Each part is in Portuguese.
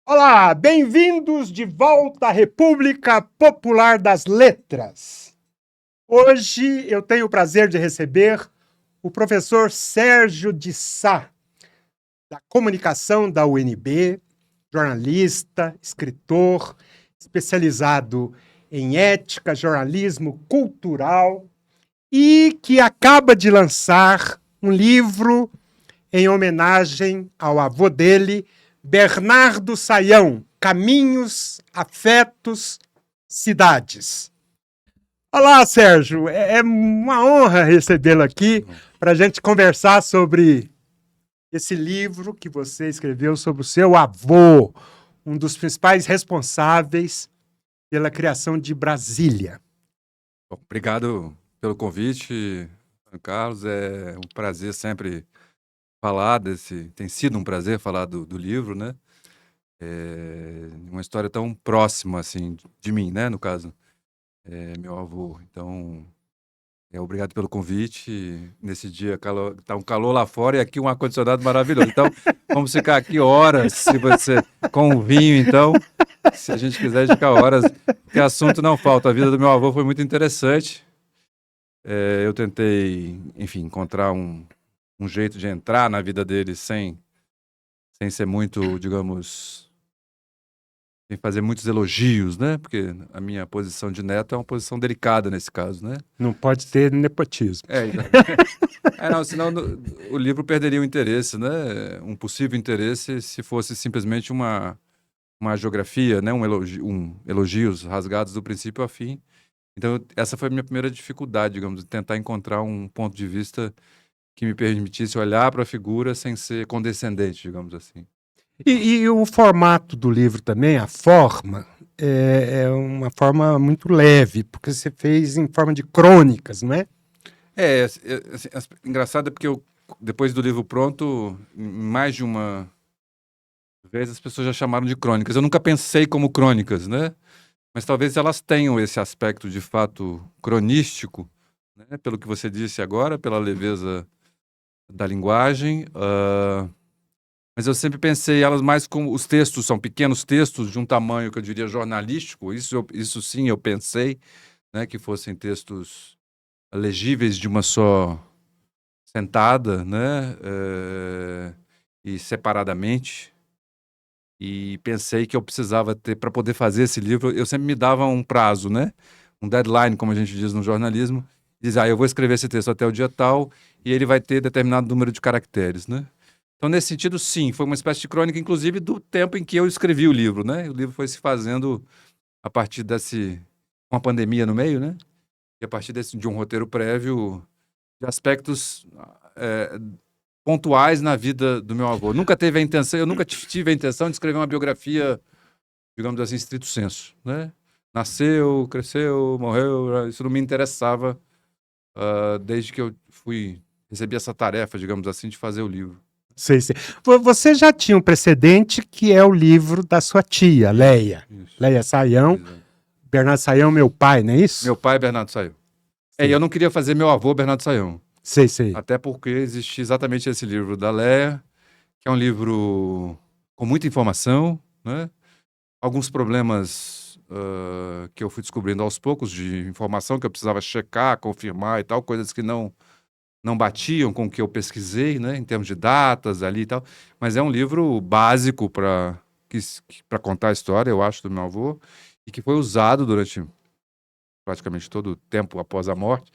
Olá, bem-vindos de volta à República Popular das Letras. Hoje eu tenho o prazer de receber o professor Sérgio de Sá, da comunicação da UNB, jornalista, escritor, especializado em ética, jornalismo cultural e que acaba de lançar um livro em homenagem ao avô dele, Bernardo Sayão, Caminhos, Afetos, Cidades. Olá, Sérgio, é uma honra recebê-lo aqui para a gente conversar sobre esse livro que você escreveu sobre o seu avô, um dos principais responsáveis pela criação de Brasília. Bom, obrigado pelo convite, Carlos. É um prazer sempre falar tem sido um prazer falar do livro, né? Uma história tão próxima, assim, de mim, né? No caso, meu avô. Então, obrigado pelo convite. Nesse dia, tá um calor lá fora e aqui um ar-condicionado maravilhoso. Então, vamos ficar aqui horas, se você, com o vinho, então, se a gente quiser ficar horas, porque assunto não falta. A vida do meu avô foi muito interessante. Eu tentei, enfim, encontrar um jeito de entrar na vida dele sem ser muito, digamos, sem fazer muitos elogios, né? Porque a minha posição de neto é uma posição delicada nesse caso, né? Não pode ter nepotismo. Não, senão o livro perderia o interesse, né? Um possível interesse se fosse simplesmente uma geografia, né? Elogios rasgados do princípio ao fim. Então, essa foi a minha primeira dificuldade, digamos, de tentar encontrar um ponto de vista que me permitisse olhar para a figura sem ser condescendente, digamos assim. E o formato do livro também, a forma, é uma forma muito leve, porque você fez em forma de crônicas, não é? Assim, engraçado é porque depois do livro pronto, mais de uma vez as pessoas já chamaram de crônicas. Eu nunca pensei como crônicas, né? Mas talvez elas tenham esse aspecto de fato cronístico, né? Pelo que você disse agora, pela leveza da linguagem. Mas eu sempre pensei elas mais como os textos são pequenos textos de um tamanho que eu diria jornalístico. Isso sim eu pensei, né? Que fossem textos legíveis de uma só sentada, né? E separadamente. E pensei que eu precisava ter, para poder fazer esse livro, eu sempre me dava um prazo, né? Um deadline, como a gente diz no jornalismo. Diz, eu vou escrever esse texto até o dia tal e ele vai ter determinado número de caracteres, né? Então, nesse sentido, sim, foi uma espécie de crônica, inclusive, do tempo em que eu escrevi o livro, né? O livro foi se fazendo a partir com a pandemia no meio, né? E a partir de um roteiro prévio de aspectos pontuais na vida do meu avô. Eu nunca tive a intenção de escrever uma biografia, digamos assim, stricto sensu, né? Nasceu, cresceu, morreu, isso não me interessava desde que eu recebi essa tarefa, digamos assim, de fazer o livro. Sei. Você já tinha um precedente que é o livro da sua tia, Leia. Isso. Leia Sayão. Exato. Bernardo Sayão, meu pai, não é isso? Meu pai, Bernardo Sayão. E eu não queria fazer meu avô, Bernardo Sayão. Sei. Até porque existe exatamente esse livro da Leia, que é um livro com muita informação, né? Alguns problemas que eu fui descobrindo aos poucos de informação que eu precisava checar, confirmar e tal, coisas que não batiam com o que eu pesquisei, né? Em termos de datas ali e tal. Mas é um livro básico para contar a história, eu acho, do meu avô, e que foi usado durante praticamente todo o tempo após a morte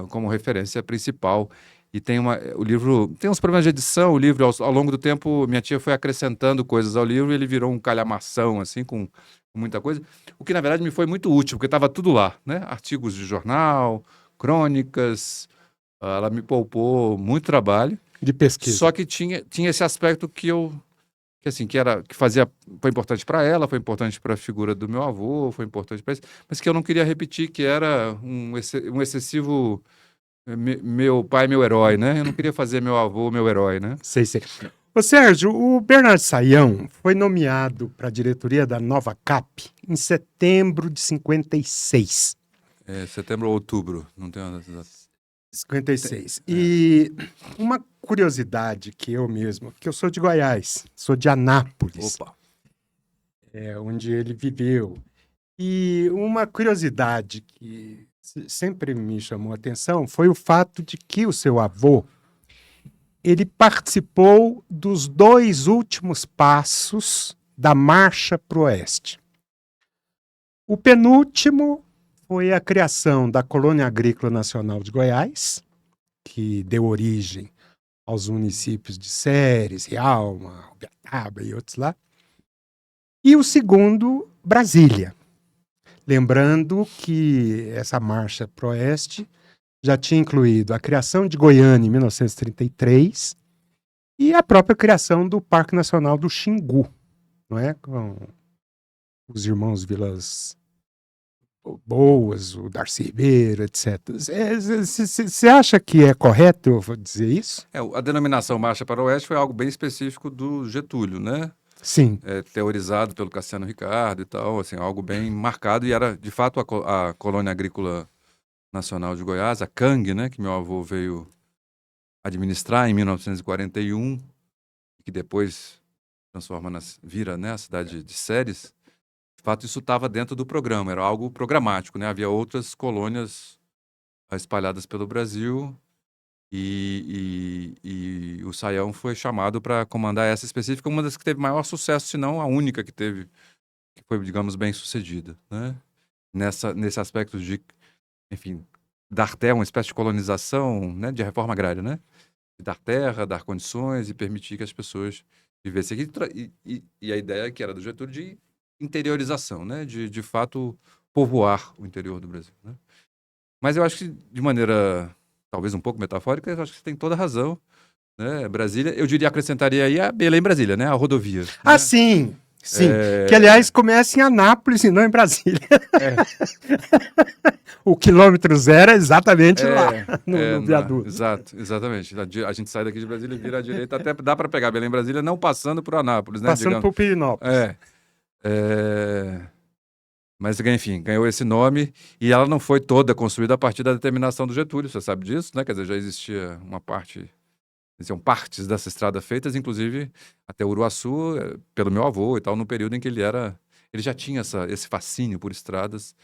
como referência principal. E o livro tem uns problemas de edição. O livro, ao longo do tempo, minha tia foi acrescentando coisas ao livro e ele virou um calhamação, assim, com muita coisa. O que, na verdade, me foi muito útil, porque estava tudo lá, né? Artigos de jornal, crônicas. Ela me poupou muito trabalho. De pesquisa. Só que tinha esse aspecto que foi importante para ela, foi importante para a figura do meu avô, foi importante para isso, mas que eu não queria repetir, que era um excessivo meu pai, meu herói, né? Eu não queria fazer meu avô, meu herói, né? Sei. Ô, Sérgio, o Bernardo Sayão foi nomeado para a diretoria da Nova Cap em setembro de 56. Setembro ou outubro, não tenho nada. 56. E uma curiosidade que eu sou de Goiás, sou de Anápolis, Opa. onde ele viveu. E uma curiosidade que sempre me chamou a atenção foi o fato de que o seu avô, ele participou dos 2 últimos passos da Marcha para o Oeste. O penúltimo foi a criação da Colônia Agrícola Nacional de Goiás, que deu origem aos municípios de Ceres, Rialma, Ubiataba e outros lá. E o segundo, Brasília. Lembrando que essa marcha para o Oeste já tinha incluído a criação de Goiânia em 1933 e a própria criação do Parque Nacional do Xingu, não é? Com os irmãos Vilas Boas, o Darcy Ribeiro, etc. Você acha que é correto eu dizer isso? A denominação Marcha para o Oeste foi algo bem específico do Getúlio, né? Sim. Teorizado pelo Cassiano Ricardo e tal, assim, algo bem marcado, e era, de fato, a Colônia Agrícola Nacional de Goiás, a CANG, né, que meu avô veio administrar em 1941, que depois vira, né, a cidade de Ceres. De fato, isso estava dentro do programa, era algo programático, né? Havia outras colônias espalhadas pelo Brasil e o Saião foi chamado para comandar essa específica, uma das que teve maior sucesso, se não a única que teve, que foi, digamos, bem sucedida, né? Nesse aspecto de, enfim, dar terra, uma espécie de colonização, né, de reforma agrária, né? De dar terra, dar condições e permitir que as pessoas vivessem aqui. E a ideia que era do Getúlio de interiorização, né? De fato, povoar o interior do Brasil, né? Mas eu acho que, de maneira talvez um pouco metafórica, eu acho que você tem toda a razão, né? Brasília, eu diria, acrescentaria aí a Belém-Brasília, né? A rodovia. Ah, Né? sim. Sim, que aliás começa em Anápolis e não em Brasília. O quilômetro 0 é exatamente lá, no viaduto. Exatamente. A gente sai daqui de Brasília e vira à direita, até dá para pegar Belém-Brasília não passando por Anápolis, né? Passando por Pirinópolis. Mas, enfim, ganhou esse nome e ela não foi toda construída a partir da determinação do Getúlio, você sabe disso, né? Quer dizer, já existia uma parte, existiam partes dessa estrada feitas, inclusive até Uruaçu, pelo meu avô e tal, no período em que ele já tinha esse fascínio por estradas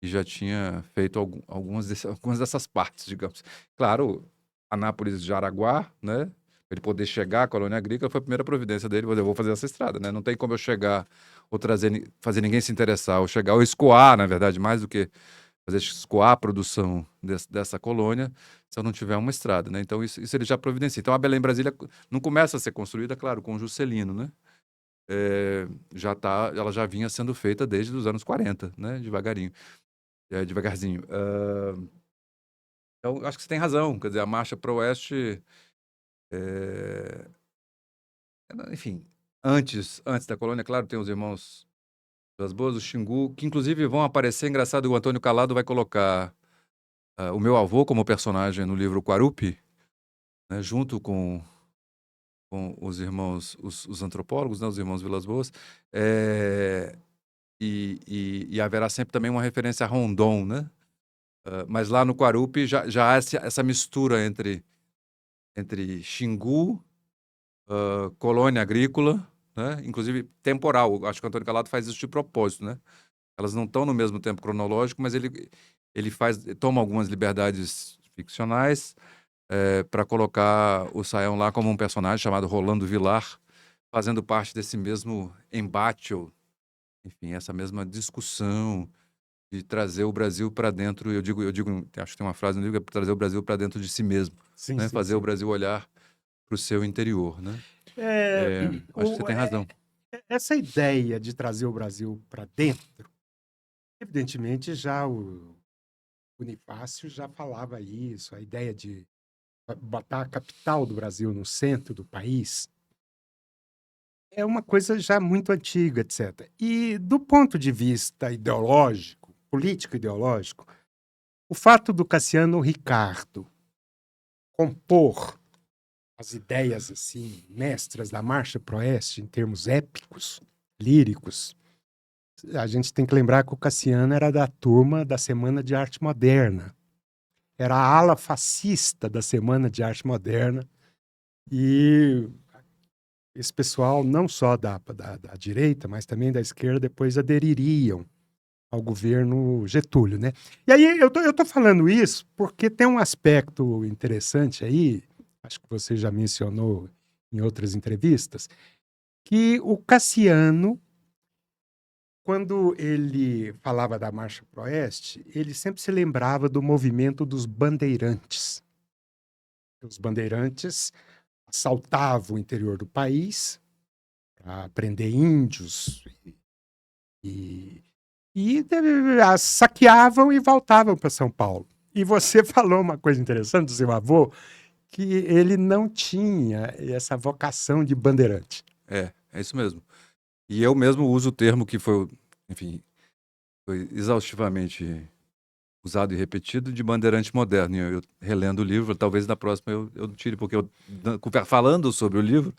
e já tinha feito algumas dessas partes, digamos. Claro, Anápolis de Araguá, né? Para ele poder chegar à colônia agrícola, foi a primeira providência dele, eu vou fazer essa estrada, né? Não tem como eu chegar ou fazer ninguém se interessar, ou chegar, ou escoar, na verdade, mais do que fazer escoar a produção dessa colônia, se eu não tiver uma estrada, né? Então, isso ele já providencia. Então, a Belém-Brasília não começa a ser construída, claro, com o Juscelino, né? Ela já vinha sendo feita desde os anos 40, né? Devagarzinho. Então, acho que você tem razão, quer dizer, a marcha para o Oeste, enfim, antes da colônia, claro, tem os irmãos Vilas Boas, o Xingu, que inclusive vão aparecer, engraçado, o Antônio Calado vai colocar o meu avô como personagem no livro Quarupi, né, junto com os irmãos, os antropólogos, né, os irmãos Vilas Boas, e haverá sempre também uma referência a Rondon, né? Mas lá no Quarupi já há essa mistura entre Xingu, colônia agrícola, né? Inclusive temporal. Acho que o Antônio Calado faz isso de propósito, né? Elas não estão no mesmo tempo cronológico, mas ele toma algumas liberdades ficcionais para colocar o Saião lá como um personagem chamado Rolando Vilar, fazendo parte desse mesmo embate, ou, enfim, essa mesma discussão de trazer o Brasil para dentro. Eu digo, acho que tem uma frase no livro, é trazer o Brasil para dentro de si mesmo, sim, né? Sim, fazer sim. o Brasil olhar para o seu interior, né? Acho que você tem razão. Essa ideia de trazer o Brasil para dentro, evidentemente já o Bonifácio já falava isso, a ideia de botar a capital do Brasil no centro do país é uma coisa já muito antiga, etc. E do ponto de vista ideológico, político-ideológico, o fato do Cassiano Ricardo compor as ideias assim mestras da Marcha para o Oeste em termos épicos, líricos, a gente tem que lembrar que o Cassiano era da turma da Semana de Arte Moderna. era a ala fascista da Semana de Arte Moderna, e esse pessoal, não só da direita, mas também da esquerda, depois adeririam ao governo Getúlio, né? E aí eu tô falando isso porque tem um aspecto interessante aí, acho que você já mencionou em outras entrevistas, que o Cassiano, quando ele falava da Marcha para o Oeste, ele sempre se lembrava do movimento dos bandeirantes. Os bandeirantes assaltavam o interior do país para prender índios e, saqueavam e voltavam para São Paulo. E você falou uma coisa interessante do seu avô, que ele não tinha essa vocação de bandeirante. É isso mesmo. E eu mesmo uso o termo que foi, enfim, foi exaustivamente usado e repetido de bandeirante moderno. E eu relendo o livro, talvez na próxima eu tire, porque falando sobre o livro,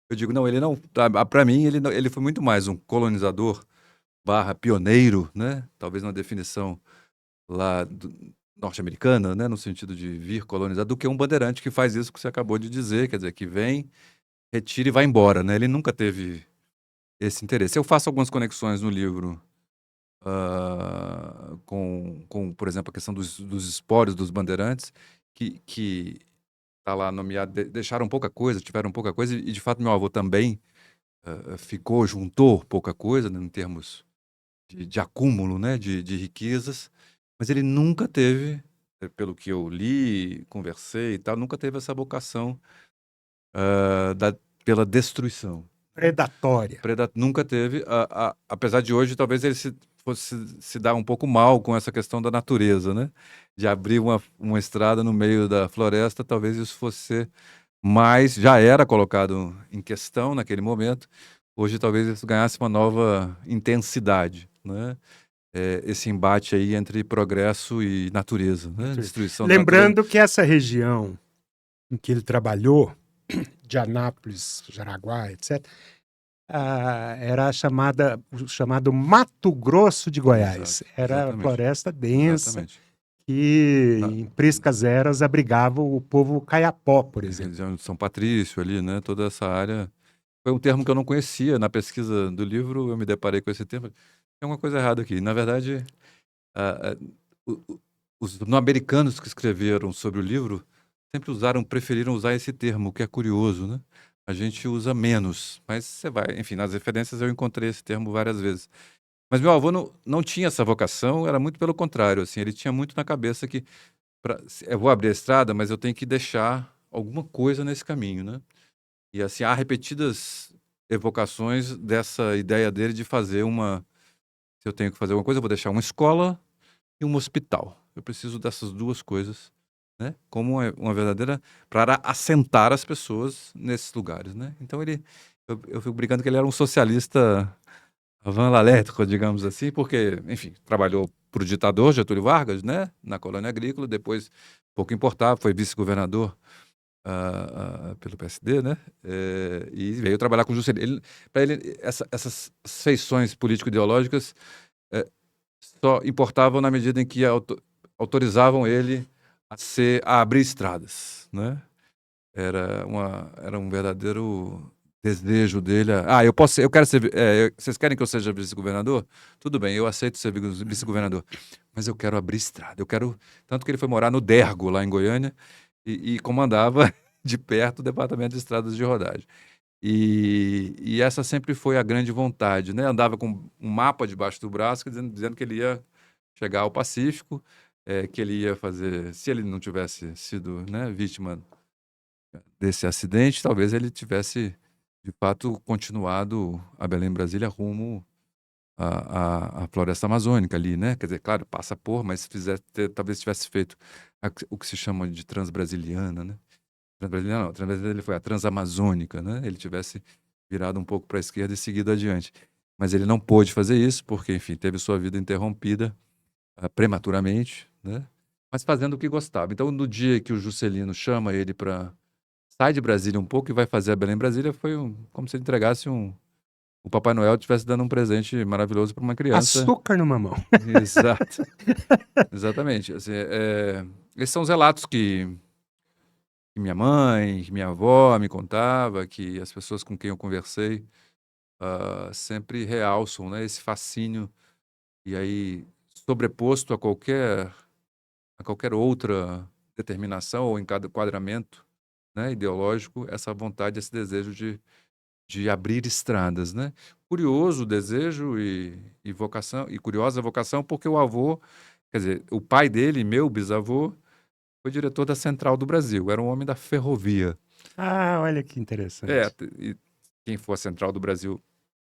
eu digo, não, ele não, para mim, ele foi muito mais um colonizador barra pioneiro, né? Talvez uma definição lá norte-americana, né? No sentido de vir colonizar, do que um bandeirante que faz isso que você acabou de dizer, quer dizer, que vem, retira e vai embora, né? Ele nunca teve esse interesse. Eu faço algumas conexões no livro com, por exemplo, a questão dos espólios dos bandeirantes, que tá lá nomeado, deixaram pouca coisa, tiveram pouca coisa, e de fato meu avô também juntou pouca coisa, né, em termos de acúmulo, né, de riquezas, mas ele nunca teve, pelo que eu li, conversei e tal, nunca teve essa vocação pela destruição. Predatória. Nunca teve, apesar de hoje talvez ele fosse se dar um pouco mal com essa questão da natureza, né? De abrir uma estrada no meio da floresta, talvez isso fosse ser mais, já era colocado em questão naquele momento, hoje talvez isso ganhasse uma nova intensidade, né? Esse embate aí entre progresso e natureza, né? Destruição da natureza. Lembrando que essa região em que ele trabalhou, de Anápolis, Jaraguá, etc., era o chamado Mato Grosso de Goiás. Exato, Era exatamente. floresta densa, Exatamente. que em Priscas Eras abrigava o povo Caiapó, por exemplo. Região de São Patrício ali, né? Toda essa área. Foi um termo que eu não conhecia. Na pesquisa do livro, eu me deparei com esse termo. Tem uma coisa errada aqui. Na verdade, os americanos que escreveram sobre o livro sempre preferiram usar esse termo, o que é curioso, né? A gente usa menos, mas você vai, enfim, nas referências eu encontrei esse termo várias vezes. Mas meu avô não tinha essa vocação, era muito pelo contrário, assim, ele tinha muito na cabeça que eu vou abrir a estrada, mas eu tenho que deixar alguma coisa nesse caminho, né? E assim, há repetidas evocações dessa ideia dele de fazer se eu tenho que fazer alguma coisa, eu vou deixar uma escola e um hospital. Eu preciso dessas duas coisas, né? Como uma verdadeira, para assentar as pessoas nesses lugares, né? Então eu fico brincando que ele era um socialista avant la lettre, digamos assim, porque, enfim, trabalhou para o ditador Getúlio Vargas, né? Na colônia agrícola, depois pouco importava, foi vice-governador pelo PSD, né? E veio trabalhar com Juscelino. Para ele, essas feições político-ideológicas só importavam na medida em que autorizavam ele a abrir estradas, né? Era um verdadeiro desejo dele. Eu quero ser. Vocês querem que eu seja vice-governador? Tudo bem, eu aceito ser vice-governador, mas eu quero abrir estrada. Tanto que ele foi morar no Dergo, lá em Goiânia, e comandava de perto o departamento de estradas de rodagem. E essa sempre foi a grande vontade, né? Andava com um mapa debaixo do braço, dizendo que ele ia chegar ao Pacífico, que ele ia fazer. Se ele não tivesse sido, né, vítima desse acidente, talvez ele tivesse, de fato, continuado a Belém, Brasília, rumo à floresta amazônica ali, né? Quer dizer, claro, passa por, mas talvez tivesse feito o que se chama de transbrasiliana, né? Transbrasiliana não, transbrasiliana ele foi a transamazônica, né? Ele tivesse virado um pouco para a esquerda e seguido adiante. Mas ele não pôde fazer isso porque, enfim, teve sua vida interrompida prematuramente, né? Mas fazendo o que gostava. Então, no dia que o Juscelino chama ele para sai de Brasília um pouco e vai fazer a Belém Brasília, foi como se ele entregasse o Papai Noel estivesse dando um presente maravilhoso para uma criança. Açúcar no mamão. Exato. Exatamente. Assim, esses são os relatos que minha mãe, que minha avó me contava, que as pessoas com quem eu conversei sempre realçam, né, esse fascínio, e aí sobreposto a qualquer outra determinação ou enquadramento, né, ideológico, essa vontade, esse desejo de abrir estradas, né? Curioso o desejo e vocação, e curiosa a vocação, porque o avô, quer dizer, o pai dele, meu bisavô, foi diretor da Central do Brasil, era um homem da ferrovia. Ah, olha que interessante. E quem for a Central do Brasil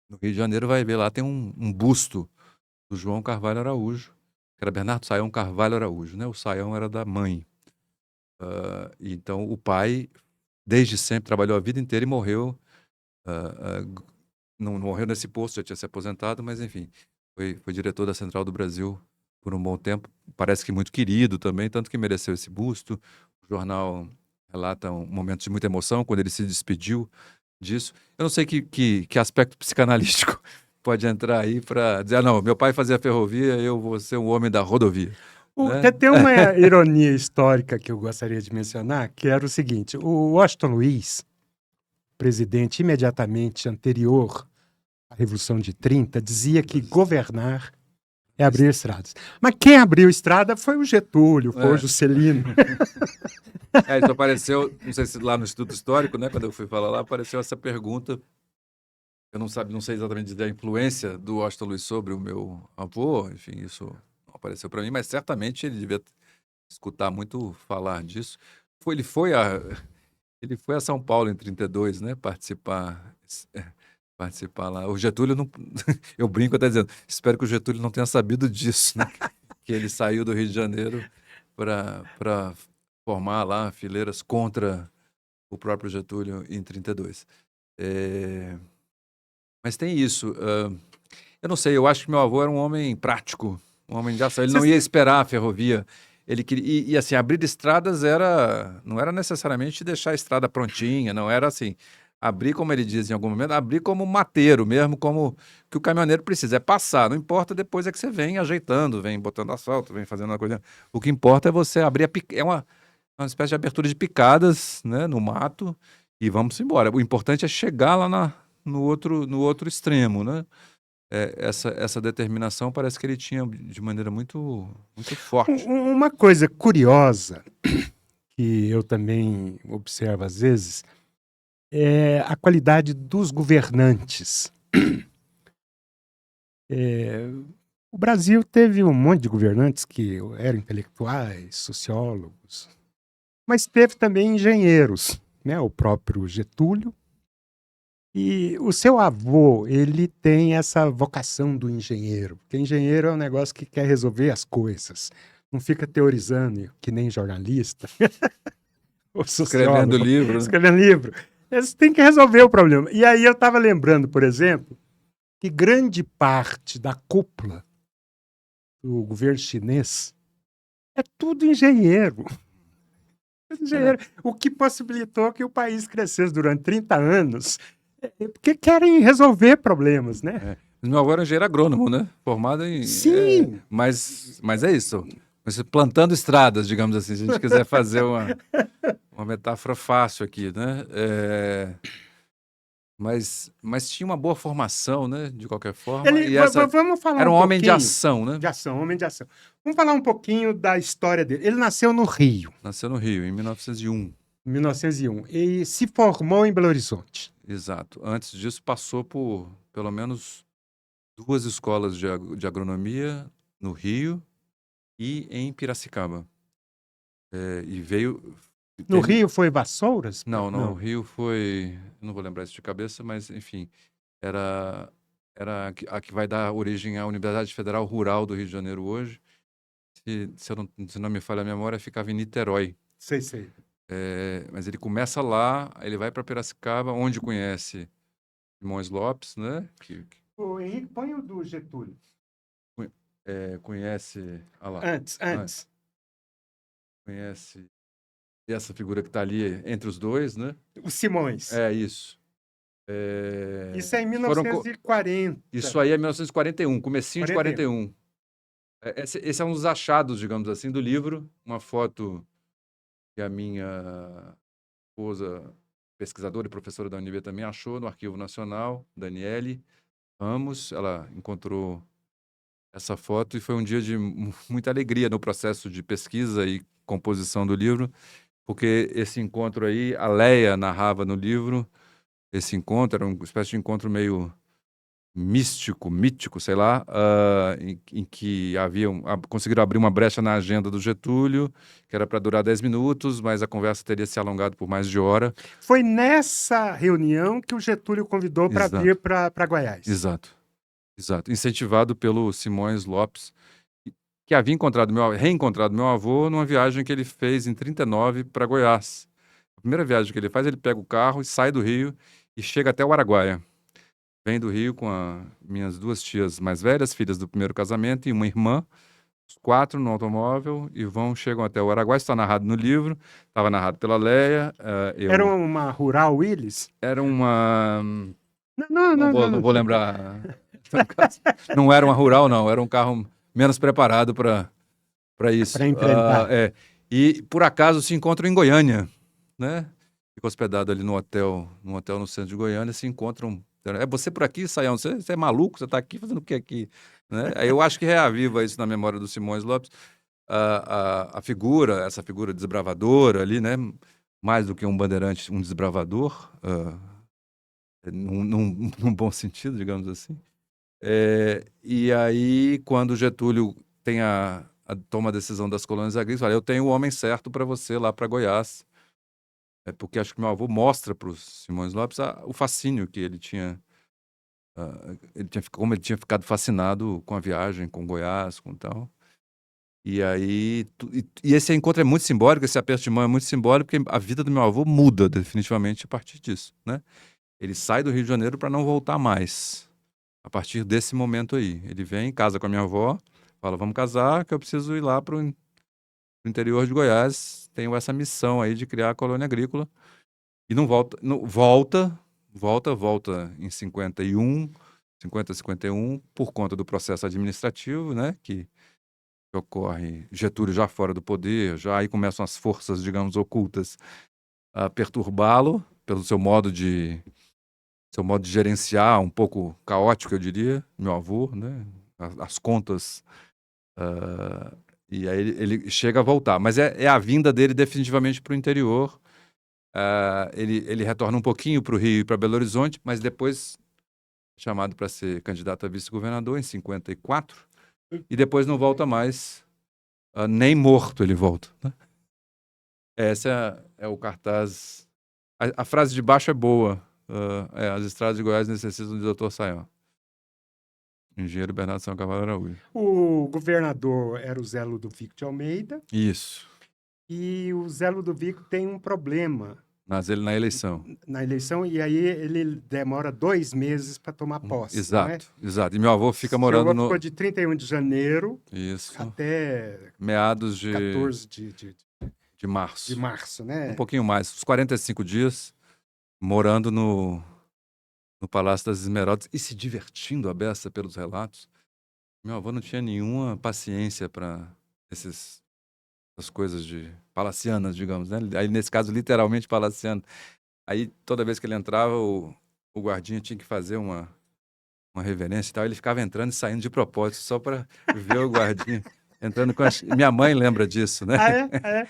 no Rio de Janeiro vai ver lá, tem um busto do João Carvalho Araújo, que era Bernardo Saião Carvalho Araújo, né? O Saião era da mãe. Então, o pai, desde sempre, trabalhou a vida inteira e morreu. Não morreu nesse posto, já tinha se aposentado, mas enfim, foi diretor da Central do Brasil por um bom tempo. Parece que muito querido também, tanto que mereceu esse busto. O jornal relata um momento de muita emoção quando ele se despediu disso. Eu não sei que aspecto psicanalístico pode entrar aí para dizer, não, meu pai fazia ferrovia, eu vou ser um homem da rodovia. Né? Tem uma ironia histórica que eu gostaria de mencionar, que era o seguinte: o Washington Luiz, presidente imediatamente anterior à Revolução de 30, dizia que governar é abrir estradas. Mas quem abriu estrada foi o Getúlio, foi o Juscelino. Isso apareceu, não sei se lá no Instituto Histórico, né, quando eu fui falar lá, apareceu essa pergunta. Eu não sei exatamente dizer a influência do Washington Luiz sobre o meu avô, enfim, isso não apareceu para mim, mas certamente ele devia escutar muito falar disso. Ele foi a São Paulo em 32, né, participar lá. O Getúlio não, eu brinco até dizendo, espero que o Getúlio não tenha sabido disso, né, que ele saiu do Rio de Janeiro para formar lá fileiras contra o próprio Getúlio em 32. Mas tem isso. Eu não sei, eu acho que meu avô era um homem prático, um homem de ação. Ele não ia esperar a ferrovia. Ele queria, assim, abrir estradas não era necessariamente deixar a estrada prontinha, não era assim. Abrir, como ele diz em algum momento, abrir como mateiro mesmo, como que o caminhoneiro precisa, é passar. Não importa, depois é que você vem ajeitando, vem botando asfalto, vem fazendo uma coisa. O que importa é você abrir é uma espécie de abertura de picadas, né, no mato, e vamos embora. O importante é chegar lá no outro extremo, né? Essa determinação parece que ele tinha de maneira muito, muito forte. Uma coisa curiosa que eu também observo às vezes é a qualidade dos governantes. O Brasil teve um monte de governantes que eram intelectuais, sociólogos, mas teve também engenheiros, né? O próprio Getúlio. E o seu avô, ele tem essa vocação do engenheiro, porque engenheiro é um negócio que quer resolver as coisas, não fica teorizando que nem jornalista ou Escrevendo sociólogo, livro, né? escrevendo livro. Eles têm que resolver o problema. E aí eu estava lembrando, por exemplo, que grande parte da cúpula do governo chinês é tudo engenheiro. Engenheiro. O que possibilitou que o país crescesse durante 30 anos, porque querem resolver problemas, né? Meu avô era engenheiro agrônomo, né? Formado em. Sim! Mas é isso. Você plantando estradas, digamos assim, se a gente quiser fazer uma metáfora fácil aqui, né? Mas tinha uma boa formação, né? De qualquer forma. E Vamos falar era um um homem de pouquinho ação, né? de ação, homem de ação. Vamos falar um pouquinho da história dele. Ele nasceu no Rio, Nasceu no Rio, em 1901. em 1901, e se formou em Belo Horizonte. Exato. Antes disso, passou por pelo menos 2 escolas de agronomia no Rio e em Piracicaba. E veio. No Rio foi Vassouras? Não, no Não. Rio foi. Eu não vou lembrar isso de cabeça, mas enfim. Era, era a que vai dar origem à Universidade Federal Rural do Rio de Janeiro hoje. Se não me falha a memória, ficava em Niterói. Sei. Mas ele começa lá, ele vai para Piracicaba, onde conhece Simões Lopes, né? O Henrique, põe o do Getúlio. Conhece. Ah lá. Antes. Conhece essa figura que está ali entre os dois, né? O Simões. É isso. Isso é em Foram 1940. Isso aí é 1941, comecinho de 41. 41. Esse é um dos achados, digamos assim, do livro. Uma foto que a minha esposa, pesquisadora e professora da UNB também achou no Arquivo Nacional, Daniele Ramos. Ela encontrou essa foto e foi um dia de muita alegria no processo de pesquisa e composição do livro, porque esse encontro aí, a Leia narrava no livro, esse encontro era uma espécie de encontro meio mítico, sei lá, em que conseguiram abrir uma brecha na agenda do Getúlio, que era para durar 10 minutos, mas a conversa teria se alongado por mais de hora. Foi nessa reunião que o Getúlio convidou para vir para Goiás. Exato. Incentivado pelo Simões Lopes, que havia reencontrado meu avô numa viagem que ele fez em 39 para Goiás. A primeira viagem que ele faz, ele pega o carro e sai do Rio e chega até o Araguaia. Vem do Rio com minhas duas tias mais velhas, filhas do primeiro casamento, e uma irmã, os 4 no automóvel, e chegam até o Araguaia. Isso está narrado no livro, estava narrado pela Leia. Era uma Rural Willis? Era uma... Não vou lembrar. Não era uma Rural, não. Era um carro menos preparado para isso. Para enfrentar. E, por acaso, se encontram em Goiânia, né? Fica hospedado ali no hotel no centro de Goiânia, se encontram... É você por aqui, Saião? Você é maluco? Você está aqui fazendo o que aqui? Né? Aí eu acho que reaviva isso na memória do Simões Lopes. Essa figura desbravadora ali, né? Mais do que um bandeirante, um desbravador, num bom sentido, digamos assim. E aí, quando o Getúlio toma a decisão das colônias agrícolas, fala, eu tenho o homem certo para você lá para Goiás. Porque acho que meu avô mostra para o Simões Lopes o fascínio que ele tinha, como ele tinha ficado fascinado com a viagem, com Goiás, com tal. E aí, e esse encontro é muito simbólico, esse aperto de mão é muito simbólico, porque a vida do meu avô muda definitivamente a partir disso, né? Ele sai do Rio de Janeiro para não voltar mais, a partir desse momento aí. Ele vem, casa com a minha avó, fala, vamos casar, que eu preciso ir lá para o interior de Goiás, tenho essa missão aí de criar a colônia agrícola. E não volta, volta em 51, por conta do processo administrativo, né, que ocorre, Getúlio já fora do poder, já aí começam as forças, digamos, ocultas a perturbá-lo pelo seu modo de gerenciar, um pouco caótico, eu diria, meu avô, né, as contas, e aí ele chega a voltar, mas é a vinda dele definitivamente para o interior. Ele retorna um pouquinho para o Rio e para Belo Horizonte, mas depois chamado para ser candidato a vice-governador em 54, e depois não volta mais, nem morto ele volta. Né? Essa é o cartaz. A frase de baixo é boa. As estradas de Goiás necessitam de Dr. Saião. Engenheiro Bernardo São Carvalho Araújo. O governador era o Zé Ludovico de Almeida. Isso. E o Zé Ludovico tem um problema. Na eleição. Na eleição, e aí ele demora 2 meses para tomar posse. Exato. E meu avô fica morando Seu avô ficou de 31 de janeiro até meados de 14 de março. De março, né? Um pouquinho mais, uns 45 dias, morando no Palácio das Esmeraldas e se divertindo a beça pelos relatos. Meu avô não tinha nenhuma paciência para essas coisas palacianas, digamos, né? Aí, nesse caso, literalmente palaciano. Aí, toda vez que ele entrava, o guardinha tinha que fazer uma reverência e tal. Ele ficava entrando e saindo de propósito, só para ver o guardinha entrando com Minha mãe lembra disso, né? É.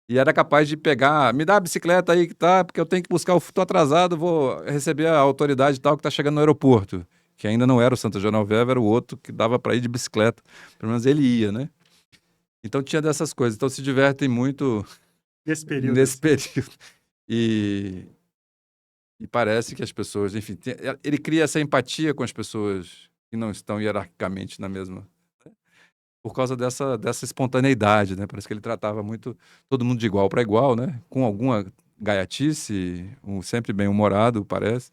E era capaz de pegar, me dá a bicicleta aí que tá, porque eu tenho que buscar, tô atrasado, vou receber a autoridade tal que tá chegando no aeroporto. Que ainda não era o Santa Genoveva, era o outro que dava para ir de bicicleta. Pelo menos ele ia, né? Então tinha dessas coisas. Então se divertem muito nesse período. E parece que as pessoas, enfim, ele cria essa empatia com as pessoas que não estão hierarquicamente na mesma, né? Por causa dessa espontaneidade, né? Parece que ele tratava muito todo mundo de igual para igual, né? Com alguma gaiatice, sempre bem-humorado, parece.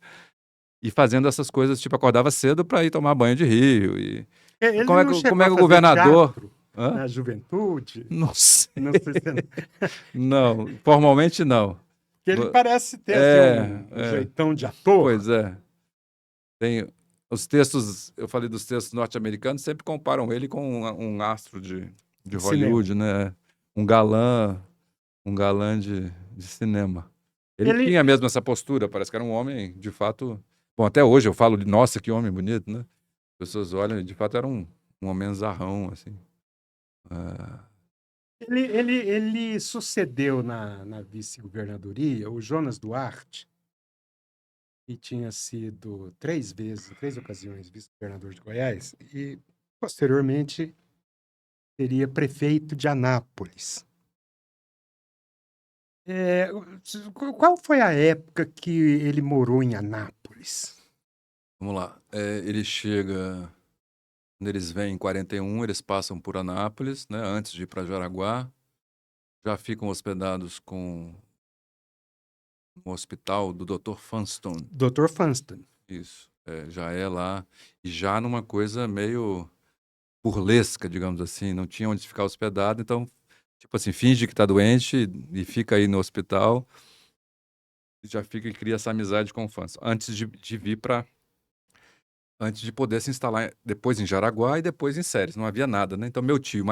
E fazendo essas coisas, tipo, acordava cedo para ir tomar banho de rio. E ele como é que o governador... Na juventude? Não sei. Não sei se... Não, formalmente não. Porque ele Vo- parece ter assim, um é. jeitão de ator. Pois é. Tem os textos, eu falei dos textos norte-americanos, sempre comparam ele com um astro de Cinema. Hollywood, né? Um galã, um galã de cinema. Ele Ele, tinha mesmo essa postura, parece que era um homem, de fato. Bom, até hoje eu falo, nossa, que homem bonito, né? As pessoas olham e de fato era um homem zarrão, assim. Ah, ele sucedeu na vice-governadoria o Jonas Duarte, que tinha sido 3 vezes, em 3 ocasiões, vice-governador de Goiás, e posteriormente seria prefeito de Anápolis. Qual foi a época que ele morou em Anápolis? vamos lá. Ele chega. Quando eles vêm em 41, eles passam por Anápolis, né? Antes de ir para Jaraguá. Já ficam hospedados com o hospital do Dr. Funston. Dr. Funston. Isso. Já é lá. E já numa coisa meio burlesca, digamos assim. Não tinha onde ficar hospedado, então, tipo assim, finge que tá doente e fica aí no hospital. E já fica e cria essa amizade com o Funston. Antes de vir para. Antes de poder se instalar depois em Jaraguá e depois em Séries. Não havia nada, né? Então, meu tio,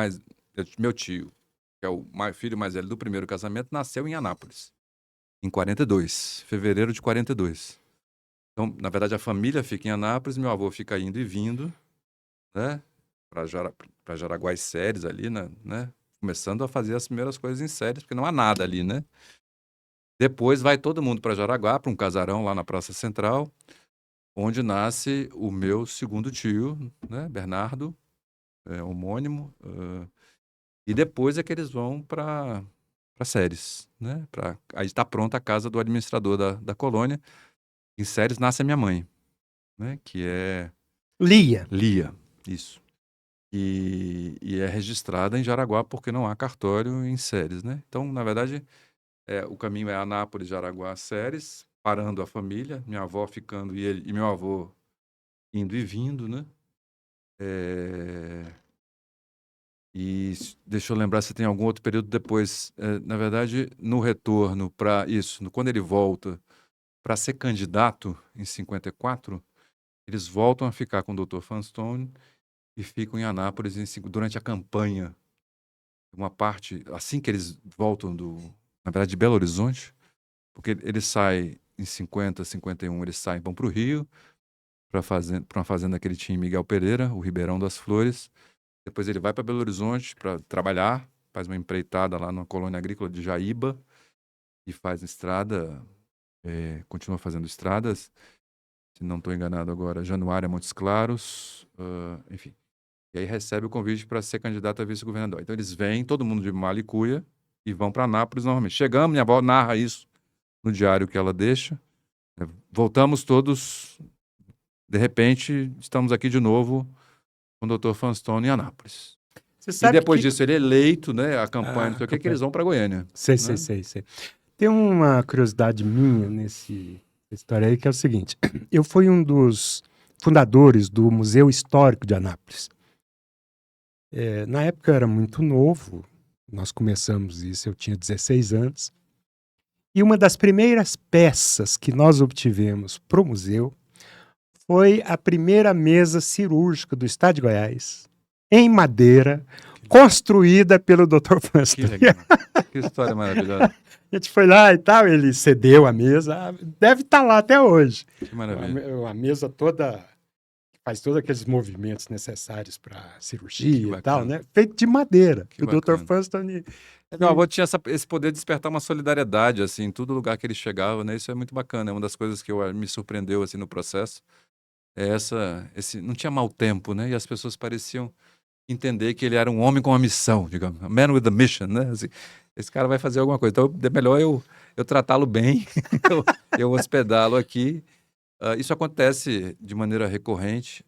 que é o filho mais velho do primeiro casamento, nasceu em Anápolis, em 42, fevereiro de 42. Então, na verdade, a família fica em Anápolis, meu avô fica indo e vindo, né? Para Jaraguá e Séries ali, né? Começando a fazer as primeiras coisas em Séries, porque não há nada ali, né? Depois vai todo mundo para Jaraguá, para um casarão lá na Praça Central, onde nasce o meu segundo tio, né? Bernardo, homônimo. E depois é que eles vão para Séries, né? Aí está pronta a casa do administrador da colônia. Em Séries nasce a minha mãe, né? Que é Lia. Lia, isso. E é registrada em Jaraguá porque não há cartório em Séries, né? Então, na verdade, o caminho é Anápolis, Jaraguá, Séries, parando a família, minha avó ficando e meu avô indo e vindo, né? Deixa eu lembrar se tem algum outro período depois. Na verdade, no retorno para isso, quando ele volta para ser candidato em 54, eles voltam a ficar com o Dr. Funstone e ficam em Anápolis durante a campanha. Uma parte, assim que eles voltam na verdade, de Belo Horizonte, porque eles saem em 50, 51, eles saem, vão para o Rio, para uma fazenda que ele tinha em Miguel Pereira, o Ribeirão das Flores. Depois ele vai para Belo Horizonte para trabalhar, faz uma empreitada lá na colônia agrícola de Jaíba e faz estrada, continua fazendo estradas, se não estou enganado agora, Januária, Montes Claros, enfim. E aí recebe o convite para ser candidato a vice-governador. Então eles vêm, todo mundo de Malicuia, e vão para Anápolis novamente. Chegamos, minha avó narra isso no diário que ela deixa. Voltamos todos, de repente, estamos aqui de novo com o Dr. Funstone em Anápolis. Você E sabe depois que... disso ele é eleito, né? A campanha, não sei o que, campanha. eles vão para Goiânia. Sei. Né? Tem uma curiosidade minha nessa história aí, que é o seguinte. Eu fui um dos fundadores do Museu Histórico de Anápolis. Na época eu era muito novo, nós começamos isso, eu tinha 16 anos. E uma das primeiras peças que nós obtivemos para o museu foi a primeira mesa cirúrgica do Estado de Goiás, em madeira, construída pelo Dr. Que Funston. legal. Que história maravilhosa. A gente foi lá e tal, ele cedeu a mesa, deve estar lá até hoje. Que maravilha. A mesa toda, faz todos aqueles movimentos necessários para Que cirurgia e tal, bacana. né? Feito de madeira. Que O Dr. bacana. Funston... Meu avô tinha esse poder de despertar uma solidariedade, assim, em todo lugar que ele chegava, né? Isso é muito bacana. É uma das coisas que me surpreendeu, assim, no processo. Não tinha mau tempo, né? E as pessoas pareciam entender que ele era um homem com uma missão, digamos. A man with a mission, né? Assim, esse cara vai fazer alguma coisa. Então, é melhor eu tratá-lo bem, eu hospedá-lo aqui. Isso acontece de maneira recorrente.